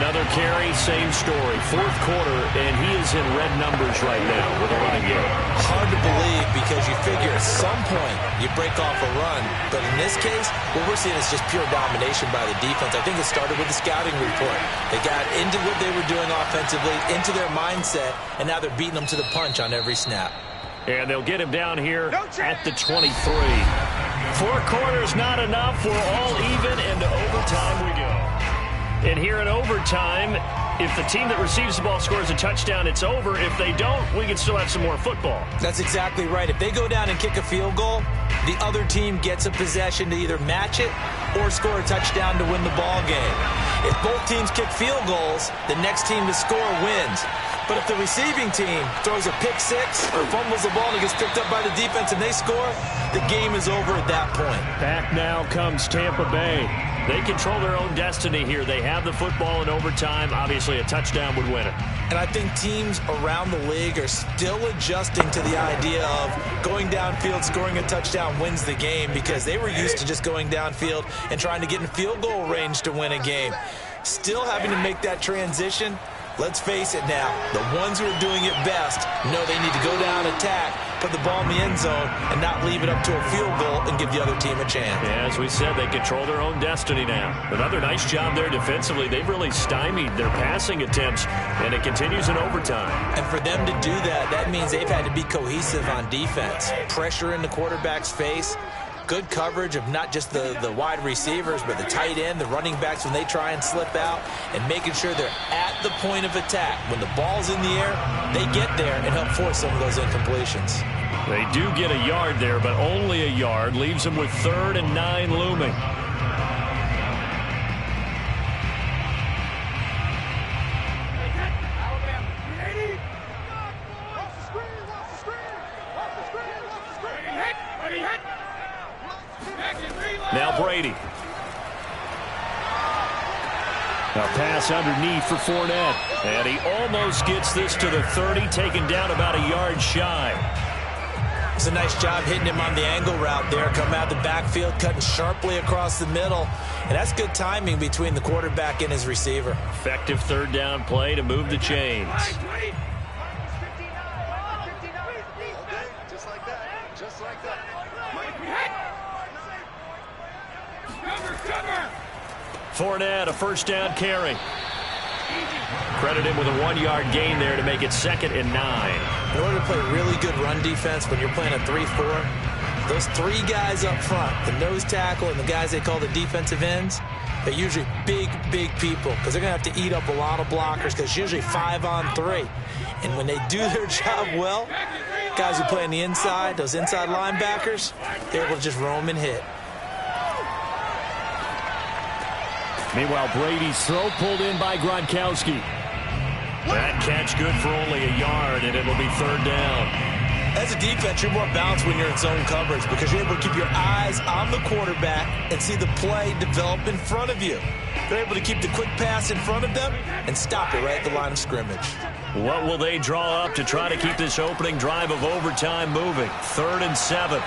Another carry, same story. 4th quarter, and he is in red numbers right now with a running game. Hard to believe because you figure at some point you break off a run. But in this case, what we're seeing is just pure domination by the defense. I think it started with the scouting report. They got into what they were doing offensively, into their mindset, and now they're beating them to the punch on every snap. And they'll get him down here at the 23. 4 quarters not enough. We're all even, and to overtime we go. And here in overtime, if the team that receives the ball scores a touchdown, it's over. If they don't, we can still have some more football. That's exactly right. If they go down and kick a field goal, the other team gets a possession to either match it or score a touchdown to win the ball game. If both teams kick field goals, the next team to score wins. But if the receiving team throws a pick six or fumbles the ball and it gets picked up by the defense and they score, the game is over at that point. Back now comes Tampa Bay. They control their own destiny here. They have the football in overtime. Obviously, a touchdown would win it. And I think teams around the league are still adjusting to the idea of going downfield, scoring a touchdown wins the game, because they were used to just going downfield and trying to get in field goal range to win a game. Still having to make that transition. Let's face it now, the ones who are doing it best know they need to go down, attack, put the ball in the end zone, and not leave it up to a field goal and give the other team a chance. Yeah, as we said, they control their own destiny now. Another nice job there defensively. They've really stymied their passing attempts, and it continues in overtime. And for them to do that, that means they've had to be cohesive on defense. Pressure in the quarterback's face. Good coverage of not just the wide receivers, but the tight end, the running backs when they try and slip out, and making sure they're at the point of attack. When the ball's in the air, they get there and help force some of those incompletions. They do get a yard there, but only a yard. Leaves them with 3rd and 9 looming. Now Brady. A pass underneath for Fournette. And he almost gets this to the 30, taken down about a yard shy. It's a nice job hitting him on the angle route there. Come out the backfield, cutting sharply across the middle. And that's good timing between the quarterback and his receiver. Effective 3rd down play to move the chains. Just like that. Just like that. Fournette, a 1st down carry. Credit him with a 1-yard gain there to make it 2nd and 9. In order to play really good run defense when you're playing a 3-4, those 3 guys up front, the nose tackle and the guys they call the defensive ends, they're usually big, big people, because they're going to have to eat up a lot of blockers, because it's usually 5-on-3. And when they do their job well, guys who play on the inside, those inside linebackers, they're able to just roam and hit. Meanwhile, Brady's throw pulled in by Gronkowski. That catch good for only a yard, and it'll be 3rd down. As a defense, you're more balanced when you're in zone coverage, because you're able to keep your eyes on the quarterback and see the play develop in front of you. They're able to keep the quick pass in front of them and stop it right at the line of scrimmage. What will they draw up to try to keep this opening drive of overtime moving? 3rd and 7.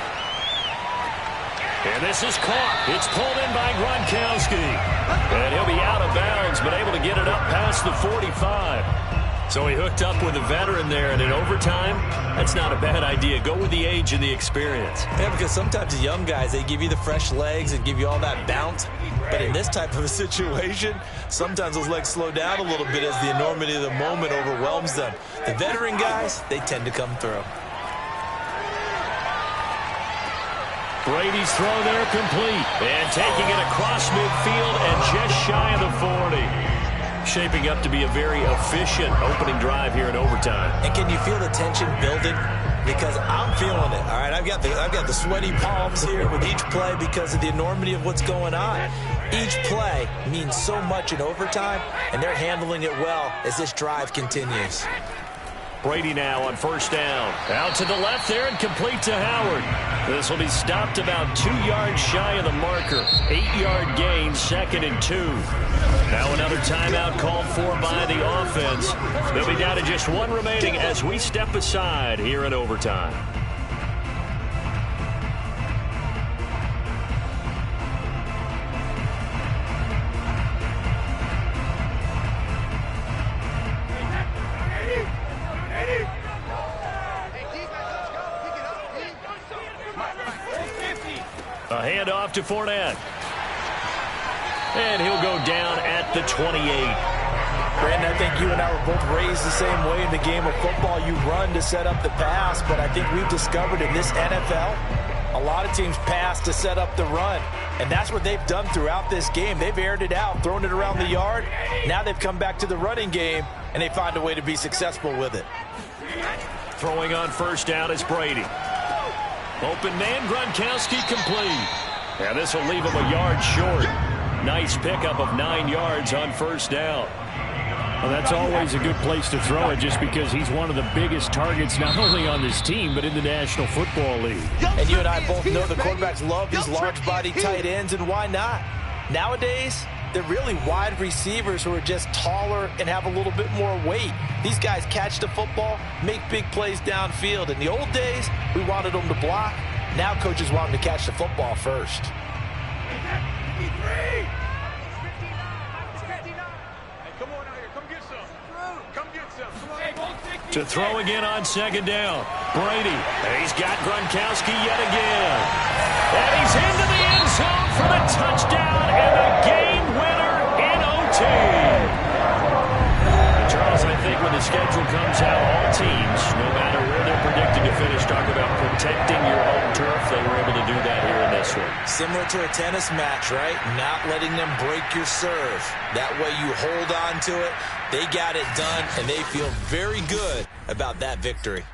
And this is caught. It's pulled in by Gronkowski. And he'll be out of bounds, but able to get it up past the 45. So he hooked up with a veteran there, and in overtime, that's not a bad idea. Go with the age and the experience. Yeah, because sometimes the young guys, they give you the fresh legs and give you all that bounce. But in this type of a situation, sometimes those legs slow down a little bit as the enormity of the moment overwhelms them. The veteran guys, they tend to come through. Brady's throw there complete. And taking it across midfield and just shy of the 40. Shaping up to be a very efficient opening drive here in overtime. And can you feel the tension building? Because I'm feeling it. All right, I've got the sweaty palms here with each play because of the enormity of what's going on. Each play means so much in overtime, and they're handling it well as this drive continues. Brady now on 1st down. Out to the left there and complete to Howard. This will be stopped about 2 yards shy of the marker. 8-yard gain, 2nd and 2. Now another timeout called for by the offense. They'll be down to just 1 remaining as we step aside here in overtime. A handoff to Fournette. And he'll go down at the 28. Brandon, I think you and I were both raised the same way in the game of football. You run to set up the pass, but I think we've discovered in this NFL, A lot of teams pass to set up the run, and that's what they've done throughout this game. They've aired it out, thrown it around the yard. Now they've come back to the running game, and they find a way to be successful with it. Throwing on first down is Brady. Open man, Gronkowski complete. And this will leave him a yard short. Nice pickup of 9 yards on first down. Well, that's always a good place to throw it just because he's one of the biggest targets not only on this team but in the National Football League. And you and I both know the quarterbacks love these large-body tight ends, and why not? Nowadays, they're really wide receivers who are just taller and have a little bit more weight. These guys catch the football, make big plays downfield. In the old days, we wanted them to block. Now coaches want them to catch the football first. To throw again on second down. Brady. He's got Gronkowski yet again. And he's into the end zone for the touchdown and the game winner in OT. Charles, I think when the schedule comes out, all teams, no matter where they're predicted to finish, talk about protecting your home turf. They were able to do that here in this one. Similar to a tennis match, right? Not letting them break your serve. That way you hold on to it. They got it done, and they feel very good about that victory.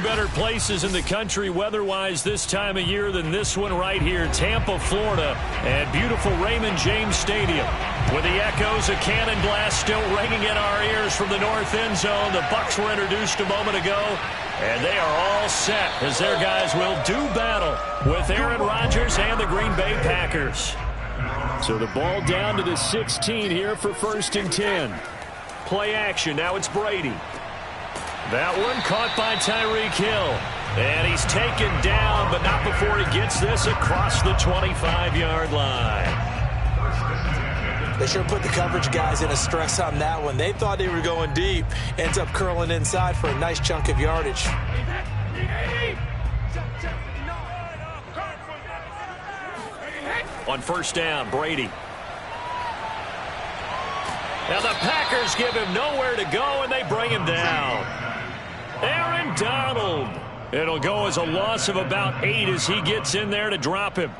Better places in the country weather-wise this time of year than this one right here, Tampa, Florida, at beautiful Raymond James Stadium. With the echoes of cannon blast still ringing in our ears from the north end zone, the Bucs were introduced a moment ago, and they are all set as their guys will do battle with Aaron Rodgers and the Green Bay Packers. So the ball down to the 16 here for 1st and 10. Play action, now it's Brady. That one caught by Tyreek Hill. And he's taken down, but not before he gets this across the 25-yard line. They sure put the coverage guys in a stress on that one. They thought they were going deep. Ends up curling inside for a nice chunk of yardage. On first down, Brady. Now the Packers give him nowhere to go, and they bring him down. Aaron Donald. It'll go as a loss of about 8 as he gets in there to drop him.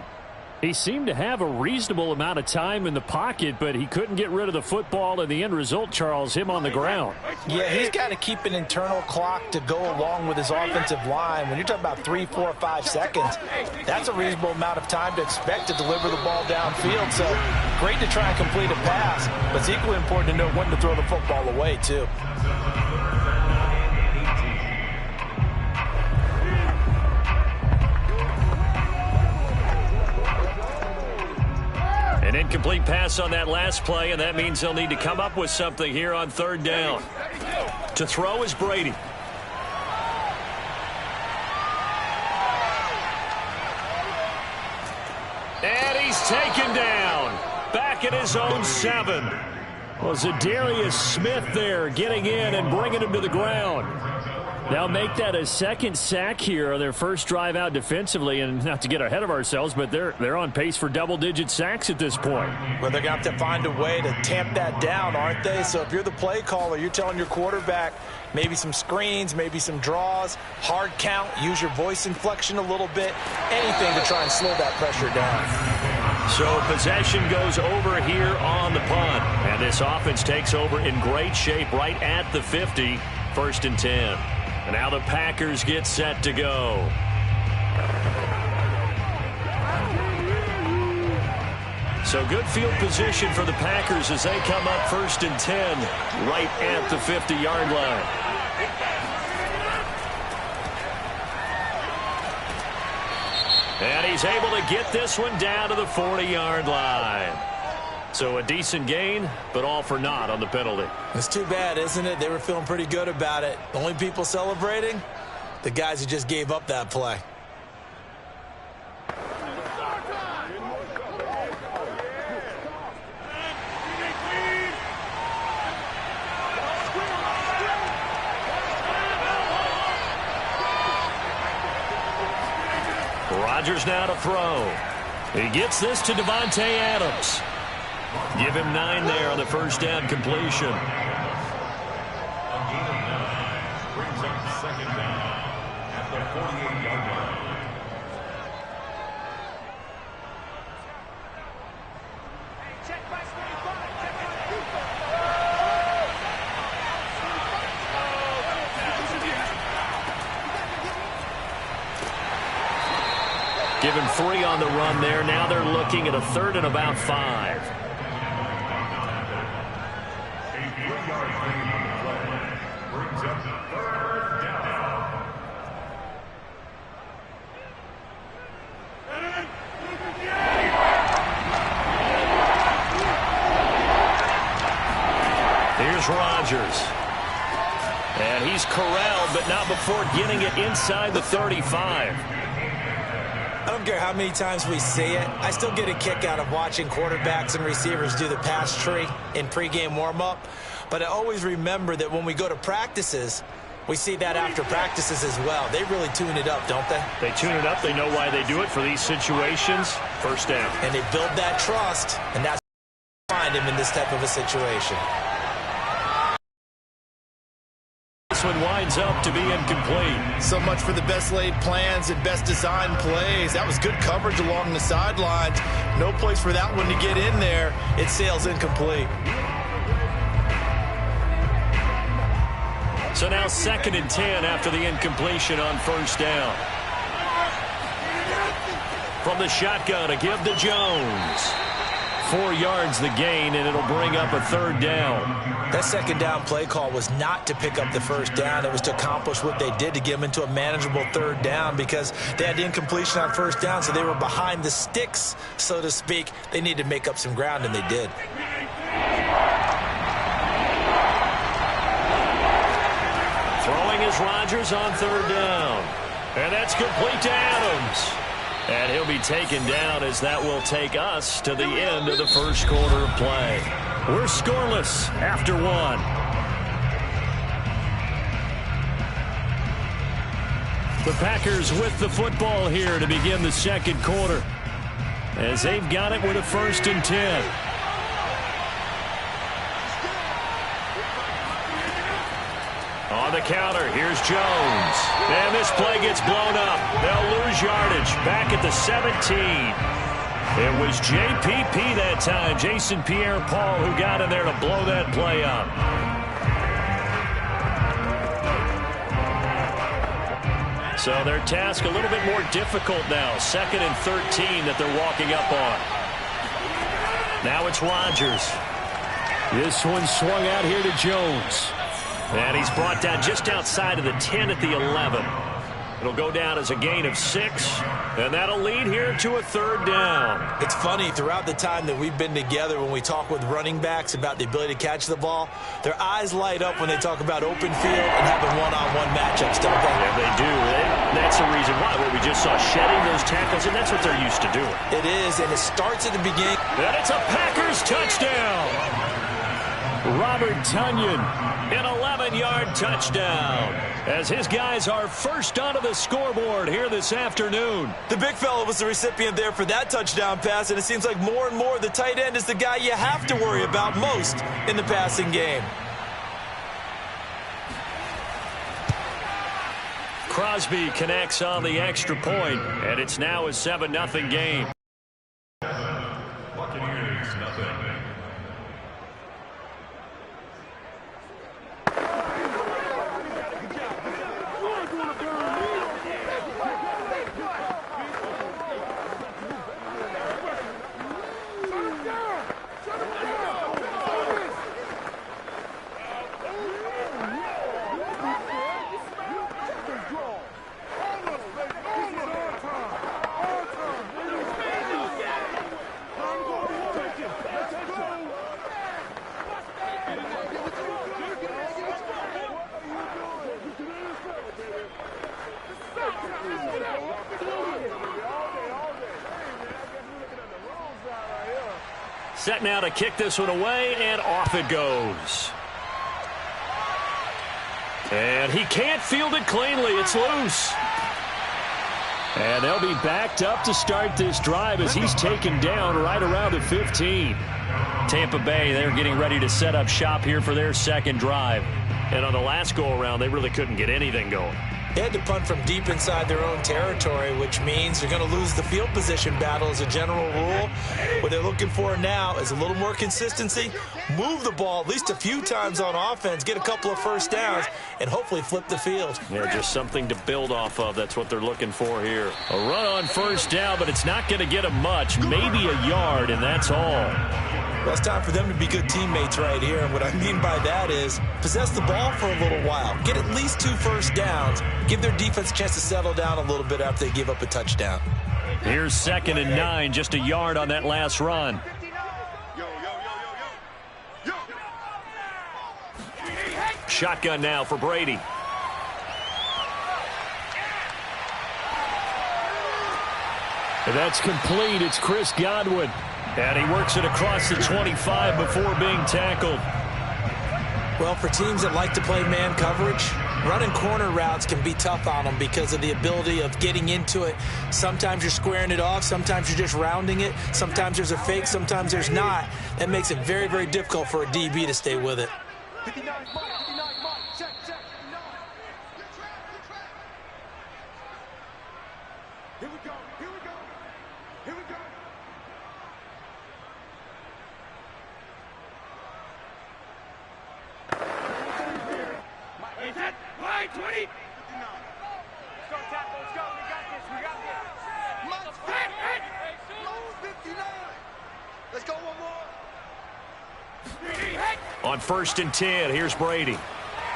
He seemed to have a reasonable amount of time in the pocket, but he couldn't get rid of the football, and the end result, Charles, him on the ground. Yeah, he's got to keep an internal clock to go along with his offensive line. When you're talking about 3, 4, 5 seconds, that's a reasonable amount of time to expect to deliver the ball downfield. So great to try and complete a pass, but it's equally important to know when to throw the football away, too. An incomplete pass on that last play, and that means they'll need to come up with something here on third down. To throw is Brady. And he's taken down. Back at his own 7. Well, Zadarius Smith there getting in and bringing him to the ground. They'll make that a second sack here on their first drive out defensively, and not to get ahead of ourselves, but they're on pace for double-digit sacks at this point. Well, they're going to have to find a way to tamp that down, aren't they? So if you're the play caller, you're telling your quarterback maybe some screens, maybe some draws, hard count, use your voice inflection a little bit, anything to try and slow that pressure down. So possession goes over here on the punt, and this offense takes over in great shape right at the 50, 1st and 10. And now the Packers get set to go. So good field position for the Packers as they come up 1st and 10 right at the 50-yard line. And he's able to get this one down to the 40-yard line. So a decent gain, but all for naught on the penalty. It's too bad, isn't it? They were feeling pretty good about it. The only people celebrating, the guys who just gave up that play. Rodgers now to throw. He gets this to Davante Adams. Give him 9 there on the first down completion. Brings up 2nd down at the 48-yard line. Give him 3 on the run there. Now they're looking at a 3rd and about 5. Here's Rodgers. And he's corralled, but not before getting it inside the 35. I don't care how many times we see it. I still get a kick out of watching quarterbacks and receivers do the pass tree in pregame warm-up. But I always remember that when we go to practices, we see that after practices as well. They really tune it up, don't they? They tune it up. They know why they do it for these situations. First down. And they build that trust, and that's why you find him in this type of a situation. This one winds up to be incomplete. So much for the best laid plans and best designed plays. That was good coverage along the sidelines. No place for that one to get in there. It sails incomplete. So now 2nd and 10 after the incompletion on first down. From the shotgun, a give to Jones. 4 yards the gain, and it'll bring up a 3rd down. That 2nd down play call was not to pick up the 1st down. It was to accomplish what they did to get them into a manageable 3rd down because they had the incompletion on 1st down, so they were behind the sticks, so to speak. They needed to make up some ground, and they did. Throwing is Rodgers on 3rd down. And that's complete to Adams. And he'll be taken down as that will take us to the end of the first quarter of play. We're scoreless after 1. The Packers with the football here to begin the 2nd quarter, as they've got it with a 1st and 10. On the counter, here's Jones. And this play gets blown up. They'll lose yardage back at the 17. It was JPP that time, Jason Pierre-Paul, who got in there to blow that play up. So their task a little bit more difficult now. 2nd and 13 that they're walking up on. Now it's Rodgers. This one swung out here to Jones. And he's brought down just outside of the 10 at the 11. It'll go down as a gain of 6, and that'll lead here to a 3rd down. It's funny, throughout the time that we've been together, when we talk with running backs about the ability to catch the ball, their eyes light up when they talk about open field and having one-on-one matchups, don't they? Yeah, they do. That's the reason why. What we just saw, shedding those tackles, and that's what they're used to doing. It is, and it starts at the beginning. And it's a Packers touchdown. Robert Tonyan. An 11-yard touchdown as his guys are first onto the scoreboard here this afternoon. The big fella was the recipient there for that touchdown pass, and it seems like more and more the tight end is the guy you have to worry about most in the passing game. Crosby connects on the extra point, and it's now a 7-0 game. Buccaneers, nothing. Set now to kick this one away, and off it goes. And he can't field it cleanly. It's loose. And they'll be backed up to start this drive as he's taken down right around the 15. Tampa Bay, they're getting ready to set up shop here for their 2nd drive. And on the last go-around, they really couldn't get anything going. They had to punt from deep inside their own territory, which means they're going to lose the field position battle as a general rule. What they're looking for now is a little more consistency, move the ball at least a few times on offense, get a couple of first downs, and hopefully flip the field. Yeah, just something to build off of. That's what they're looking for here. A run on first down, but it's not going to get them much, maybe a yard, and that's all. Well, it's time for them to be good teammates right here. And what I mean by that is possess the ball for a little while. Get at least 2 first downs. Give their defense a chance to settle down a little bit after they give up a touchdown. Here's 2nd and 9, just a yard on that last run. Shotgun now for Brady. And that's complete. It's Chris Godwin. And he works it across the 25 before being tackled. Well, for teams that like to play man coverage, running corner routes can be tough on them because of the ability of getting into it. Sometimes you're squaring it off. Sometimes you're just rounding it. Sometimes there's a fake. Sometimes there's not. That makes it very, very difficult for a DB to stay with it. On 1st and 10, here's Brady.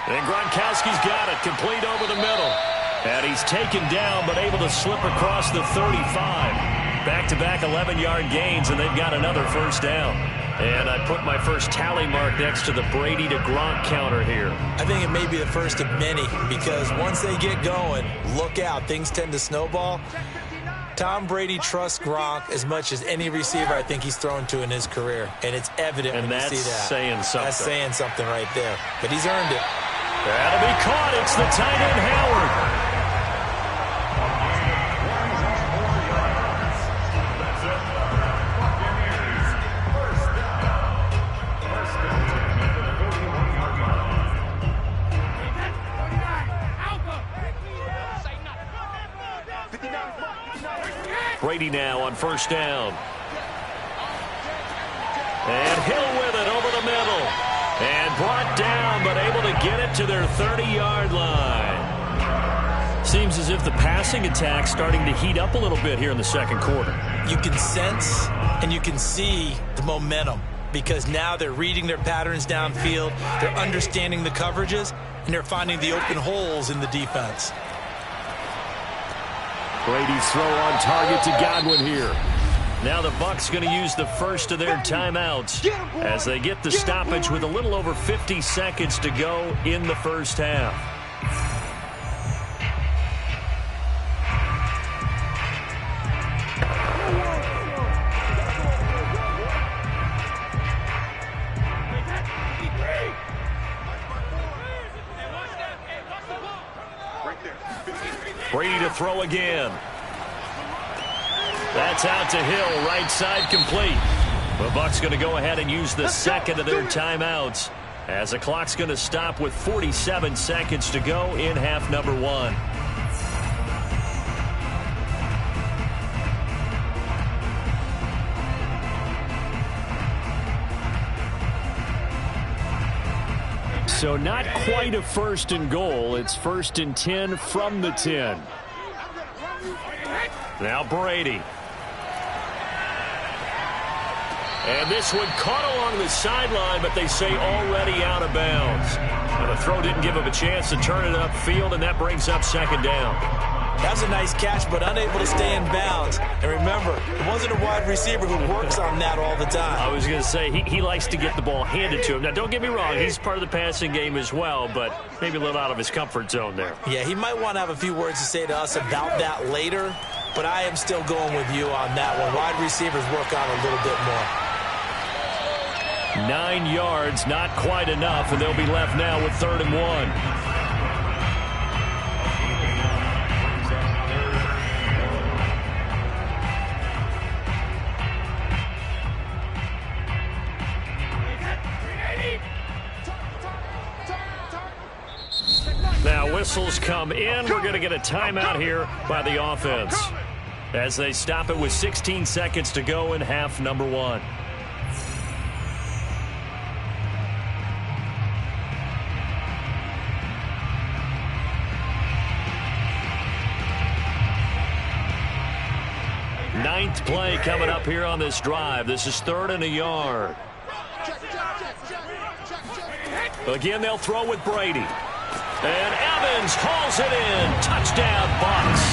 And Gronkowski's got it, complete over the middle. And he's taken down, but able to slip across the 35. Back-to-back 11-yard gains, and they've got another first down. And I put my first tally mark next to the Brady to Gronk counter here. I think it may be the first of many because once they get going, look out. Things tend to snowball. Tom Brady trusts Gronk as much as any receiver I think he's thrown to in his career. And it's evident when you see that. And that's saying something. That's saying something right there. But he's earned it. That'll be caught. It's the tight end, Howard. Brady now on first down. And Hill with it over the middle. And brought down, but able to get it to their 30-yard line. Seems as if the passing attack's starting to heat up a little bit here in the second quarter. You can sense and you can see the momentum because now they're reading their patterns downfield, they're understanding the coverages, and they're finding the open holes in the defense. Brady's throw on target to Godwin here. Now the Bucs going to use the first of their timeouts as they get the stoppage with a little over 50 seconds to go in the first half. Brady to throw again. That's out to Hill, right side complete. The Bucs going to go ahead and use the second of their timeouts as the clock's going to stop with 47 seconds to go in half number one. So not quite a first and goal. It's first and 10 from the 10. Now Brady. And this one caught along the sideline, but they say already out of bounds. And the throw didn't give him a chance to turn it upfield, and that brings up second down. That's a nice catch, but unable to stay in bounds. And remember, it wasn't a wide receiver who works on that all the time. I was going to say, he likes to get the ball handed to him. Now, don't get me wrong, he's part of the passing game as well, but maybe a little out of his comfort zone there. Yeah, he might want to have a few words to say to us about that later, but I am still going with you on that one. Wide receivers work on a little bit more. 9 yards, not quite enough, and they'll be left now with 3rd and 1. Now whistles come in. We're going to get a timeout here by the offense as they stop it with 16 seconds to go in half number one. Ninth play coming up here on this drive. This is 3rd and a yard. Again, they'll throw with Brady. And Evans hauls it in. Touchdown, Bucs.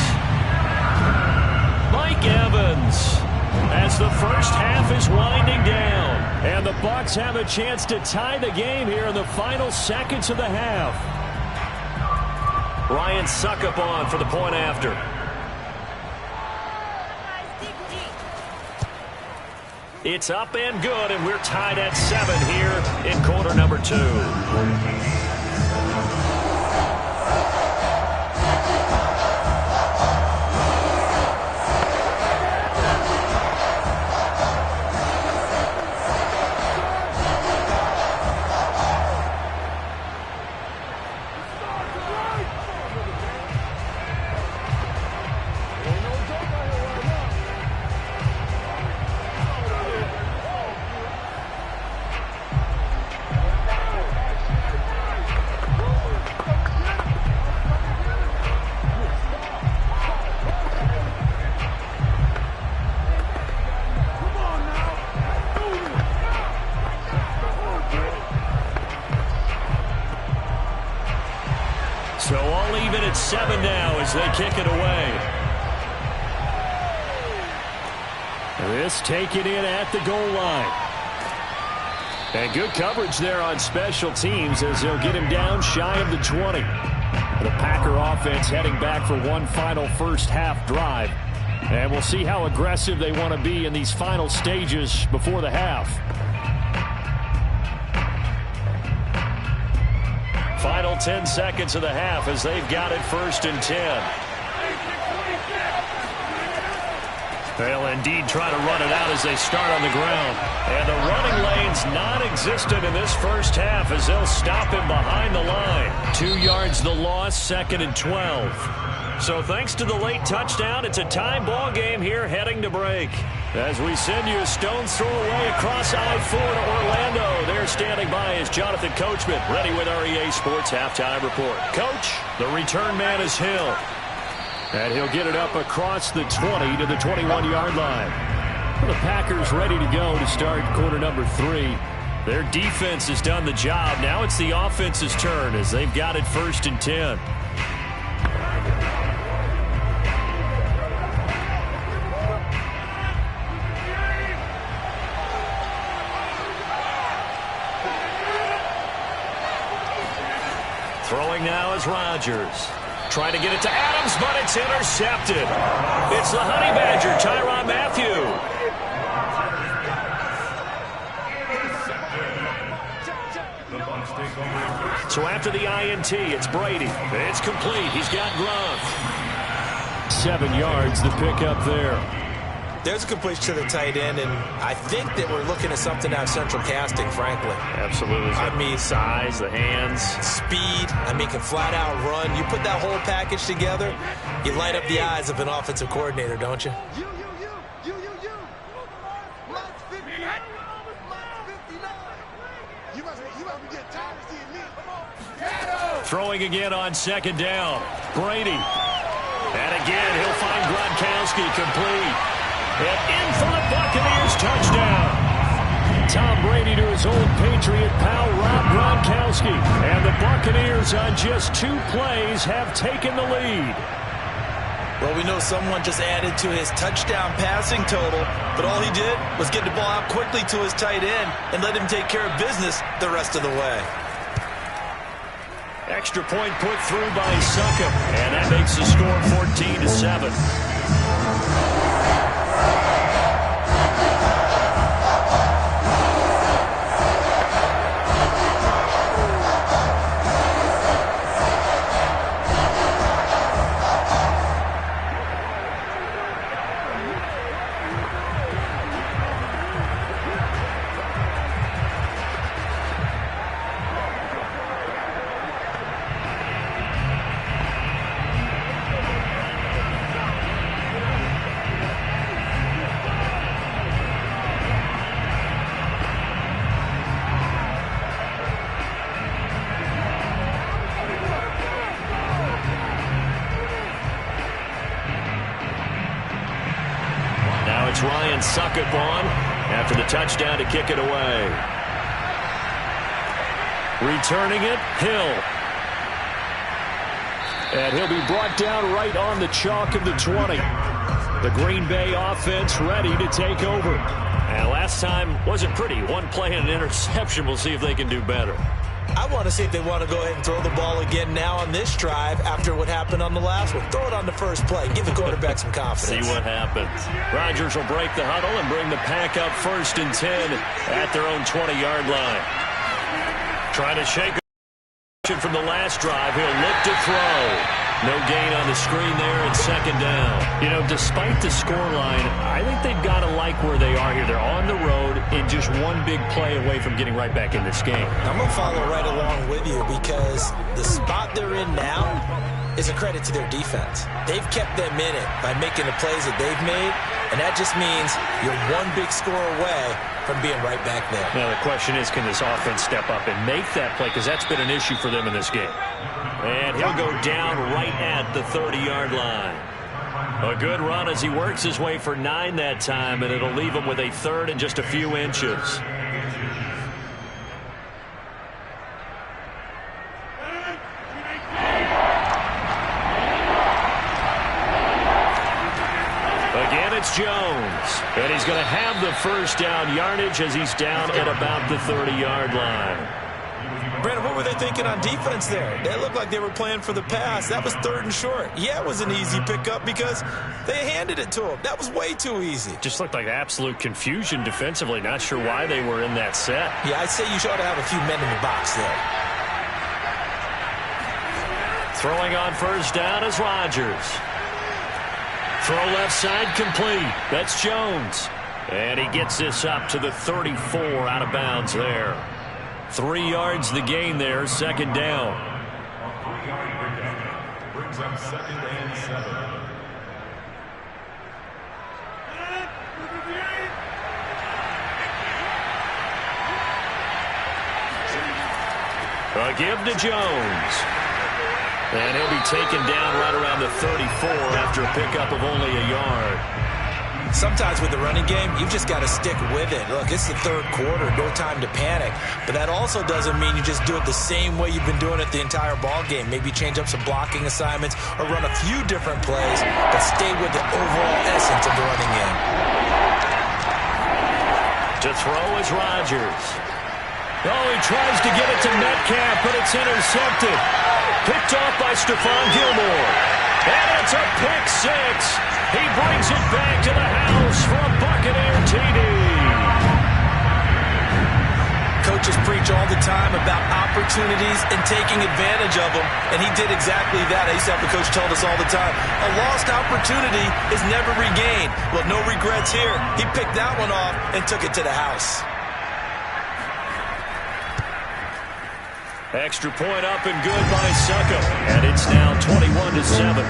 Mike Evans as the first half is winding down. And the Bucs have a chance to tie the game here in the final seconds of the half. Ryan Suckup on for the point after. It's up and good, and we're tied at 7 here in quarter number 2. So all even at 7 now as they kick it away. This taken in at the goal line. And good coverage there on special teams as they'll get him down shy of the 20. The Packer offense heading back for one final first half drive. And we'll see how aggressive they want to be in these final stages before the half. Final 10 seconds of the half as they've got it 1st and 10. They'll indeed try to run it out as they start on the ground. And the running lane's non-existent in this first half as they'll stop him behind the line. 2 yards the loss, 2nd and 12. So thanks to the late touchdown, it's a tie ball game here heading to break. As we send you a stone's throw away across I-4 to Orlando. There standing by is Jonathan Coachman, ready with our EA Sports Halftime Report. Coach, the return man is Hill. And he'll get it up across the 20 to the 21-yard line. The Packers ready to go to start quarter number 3. Their defense has done the job. Now it's the offense's turn as they've got it 1st and 10. Throwing now is Rodgers. Trying to get it to Adams, but it's intercepted. It's the Honey Badger, Tyrann Mathieu. So after the INT, it's Brady. It's complete. He's got Gronk. 7 yards, the pickup there. There's a completion to the tight end, and I think that we're looking at something out of central casting, frankly. Absolutely. I mean, size, the hands. Speed. I mean, can flat out run. You put that whole package together, you light up the eyes of an offensive coordinator, don't you? Throwing again on 2nd down. Brady. And again, he'll find Gronkowski complete. And in for the Buccaneers touchdown. Tom Brady to his old Patriot pal Rob Gronkowski. And the Buccaneers on just 2 plays have taken the lead. Well, we know someone just added to his touchdown passing total, but all he did was get the ball out quickly to his tight end and let him take care of business the rest of the way. Extra point put through by Succop, and that makes the score 14-7. Ryan Succop on after the touchdown to kick it away. Returning it, Hill. And he'll be brought down right on the chalk of the 20. The Green Bay offense ready to take over. And last time wasn't pretty. 1 play and an interception. We'll see if they can do better. I want to see if they want to go ahead and throw the ball again now on this drive after what happened on the last one. Throw it on the first play. Give the quarterback some confidence. See what happens. Rodgers will break the huddle and bring the pack up 1st and 10 at their own 20-yard line. Trying to shake from the last drive. He'll look to throw. No gain on the screen there and 2nd down. You know, despite the scoreline, I think they've got to like where they are here. They're on the road and just 1 big play away from getting right back in this game. I'm going to follow right along with you because the spot they're in now is a credit to their defense. They've kept them in it by making the plays that they've made, and that just means you're 1 big score away from being right back there. Now, the question is, can this offense step up and make that play? Because that's been an issue for them in this game. And he'll go down right at the 30-yard line. A good run as he works his way for 9 that time, and it'll leave him with a 3rd and just a few inches. Again, it's Jones. And he's going to have the 1st down yardage as he's down at about the 30-yard line. Brandon, what were they thinking on defense there? They looked like they were playing for the pass. That was 3rd and short. Yeah, it was an easy pickup because they handed it to him. That was way too easy. Just looked like absolute confusion defensively. Not sure why they were in that set. Yeah, I'd say you should have a few men in the box there. Throwing on 1st down is Rodgers. Throw left side complete. That's Jones. And he gets this up to the 34 out of bounds there. 3 yards the gain there, 2nd down. A 3-yard pickup brings up 2nd and 7. A give to Jones. And he'll be taken down right around the 34 after a pickup of only a yard. Sometimes with the running game, you've just got to stick with it. Look, it's the third quarter, no time to panic. But that also doesn't mean you just do it the same way you've been doing it the entire ball game. Maybe change up some blocking assignments or run a few different plays, but stay with the overall essence of the running game. To throw is Rodgers. Oh, he tries to get it to Metcalf, but it's intercepted. Picked off by Stephon Gilmore. And it's a pick six. He brings it back to the house for a Buccaneer TD. Coaches preach all the time about opportunities and taking advantage of them, and he did exactly that. I used to have the coach tell us all the time, a lost opportunity is never regained. Well, no regrets here. He picked that one off and took it to the house. Extra point up and good by Succop. And it's now 21-7.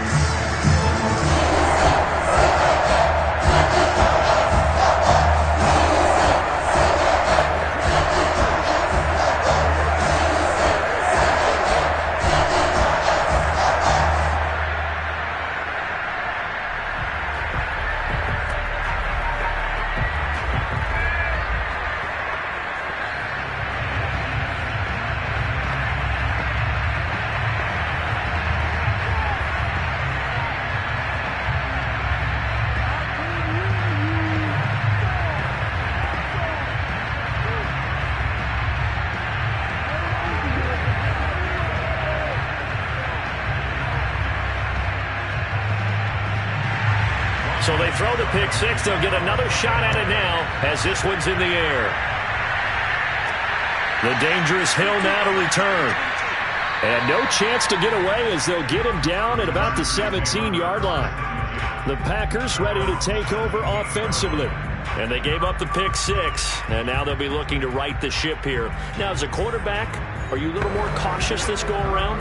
So they throw the pick six. They'll get another shot at it now as this one's in the air. The dangerous Hill now to return. And no chance to get away as they'll get him down at about the 17-yard line. The Packers ready to take over offensively. And they gave up the pick six. And now they'll be looking to right the ship here. Now, as a quarterback, are you a little more cautious this go around?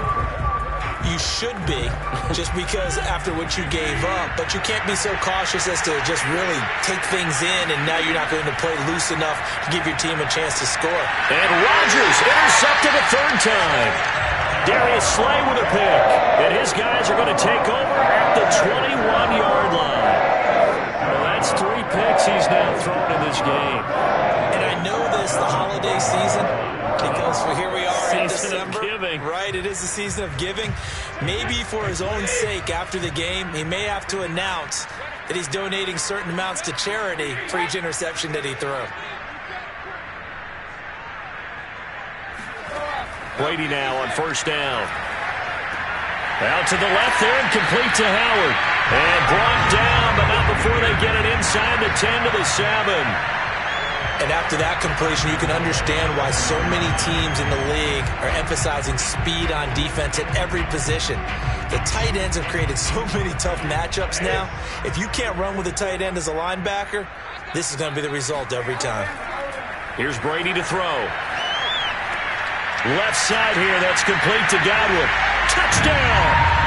You should be, just because after what you gave up. But you can't be so cautious as to just really take things in, and now you're not going to play loose enough to give your team a chance to score. And Rodgers intercepted a third time. Darius Slay with a pick. And his guys are going to take over at the 21-yard line. Well, that's 3 picks he's now thrown in this game. And I know this, the holiday season, because here we are in December. Right, it is the season of giving. Maybe for his own sake, after the game, he may have to announce that he's donating certain amounts to charity for each interception that he threw. Brady now on first down. Out to the left there and complete to Howard. And brought down, but not before they get it inside the 10 to the 7. And after that completion, you can understand why so many teams in the league are emphasizing speed on defense at every position. The tight ends have created so many tough matchups now. If you can't run with a tight end as a linebacker, this is going to be the result every time. Here's Brady to throw. Left side here, that's complete to Godwin. Touchdown!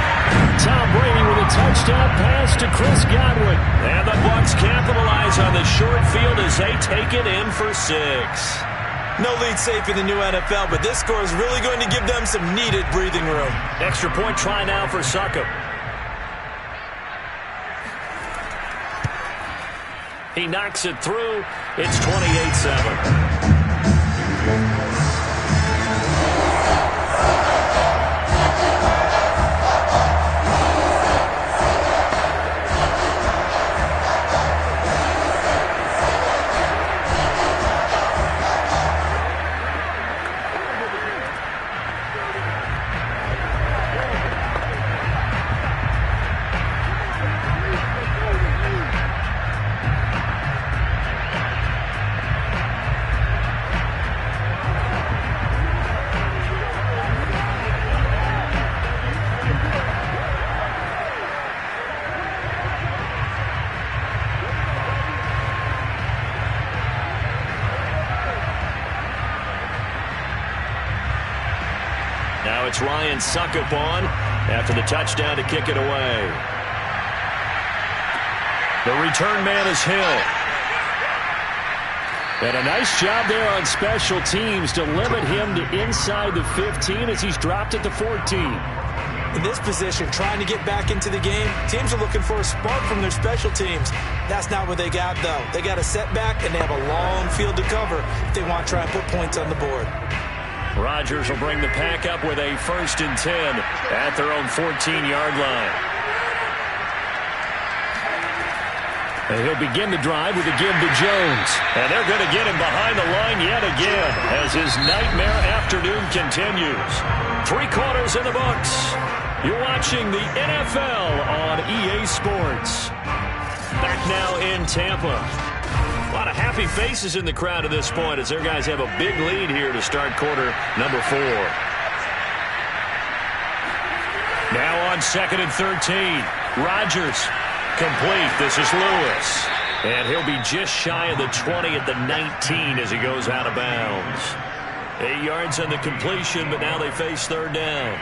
Tom Brady with a touchdown pass to Chris Godwin. And the Bucs capitalize on the short field as they take it in for 6. No lead safe in the new NFL, but this score is really going to give them some needed breathing room. Extra point try now for Succop. He knocks it through. It's 28-7. Now it's Ryan Succop on after the touchdown to kick it away. The return man is Hill. And a nice job there on special teams to limit him to inside the 15 as he's dropped at the 14. In this position, trying to get back into the game, teams are looking for a spark from their special teams. That's not what they got, though. They got a setback, and they have a long field to cover if they want to try and put points on the board. Rodgers will bring the pack up with a 1st and 10 at their own 14-yard line. And he'll begin the drive with a give to Jones. And they're going to get him behind the line yet again as his nightmare afternoon continues. 3 quarters in the books. You're watching the NFL on EA Sports. Back now in Tampa. A lot of happy faces in the crowd at this point as their guys have a big lead here to start quarter number 4. Now on 2nd and 13. Rodgers. Complete. This is Lewis. And he'll be just shy of the 20 at the 19 as he goes out of bounds. 8 yards on the completion, but now they face 3rd down.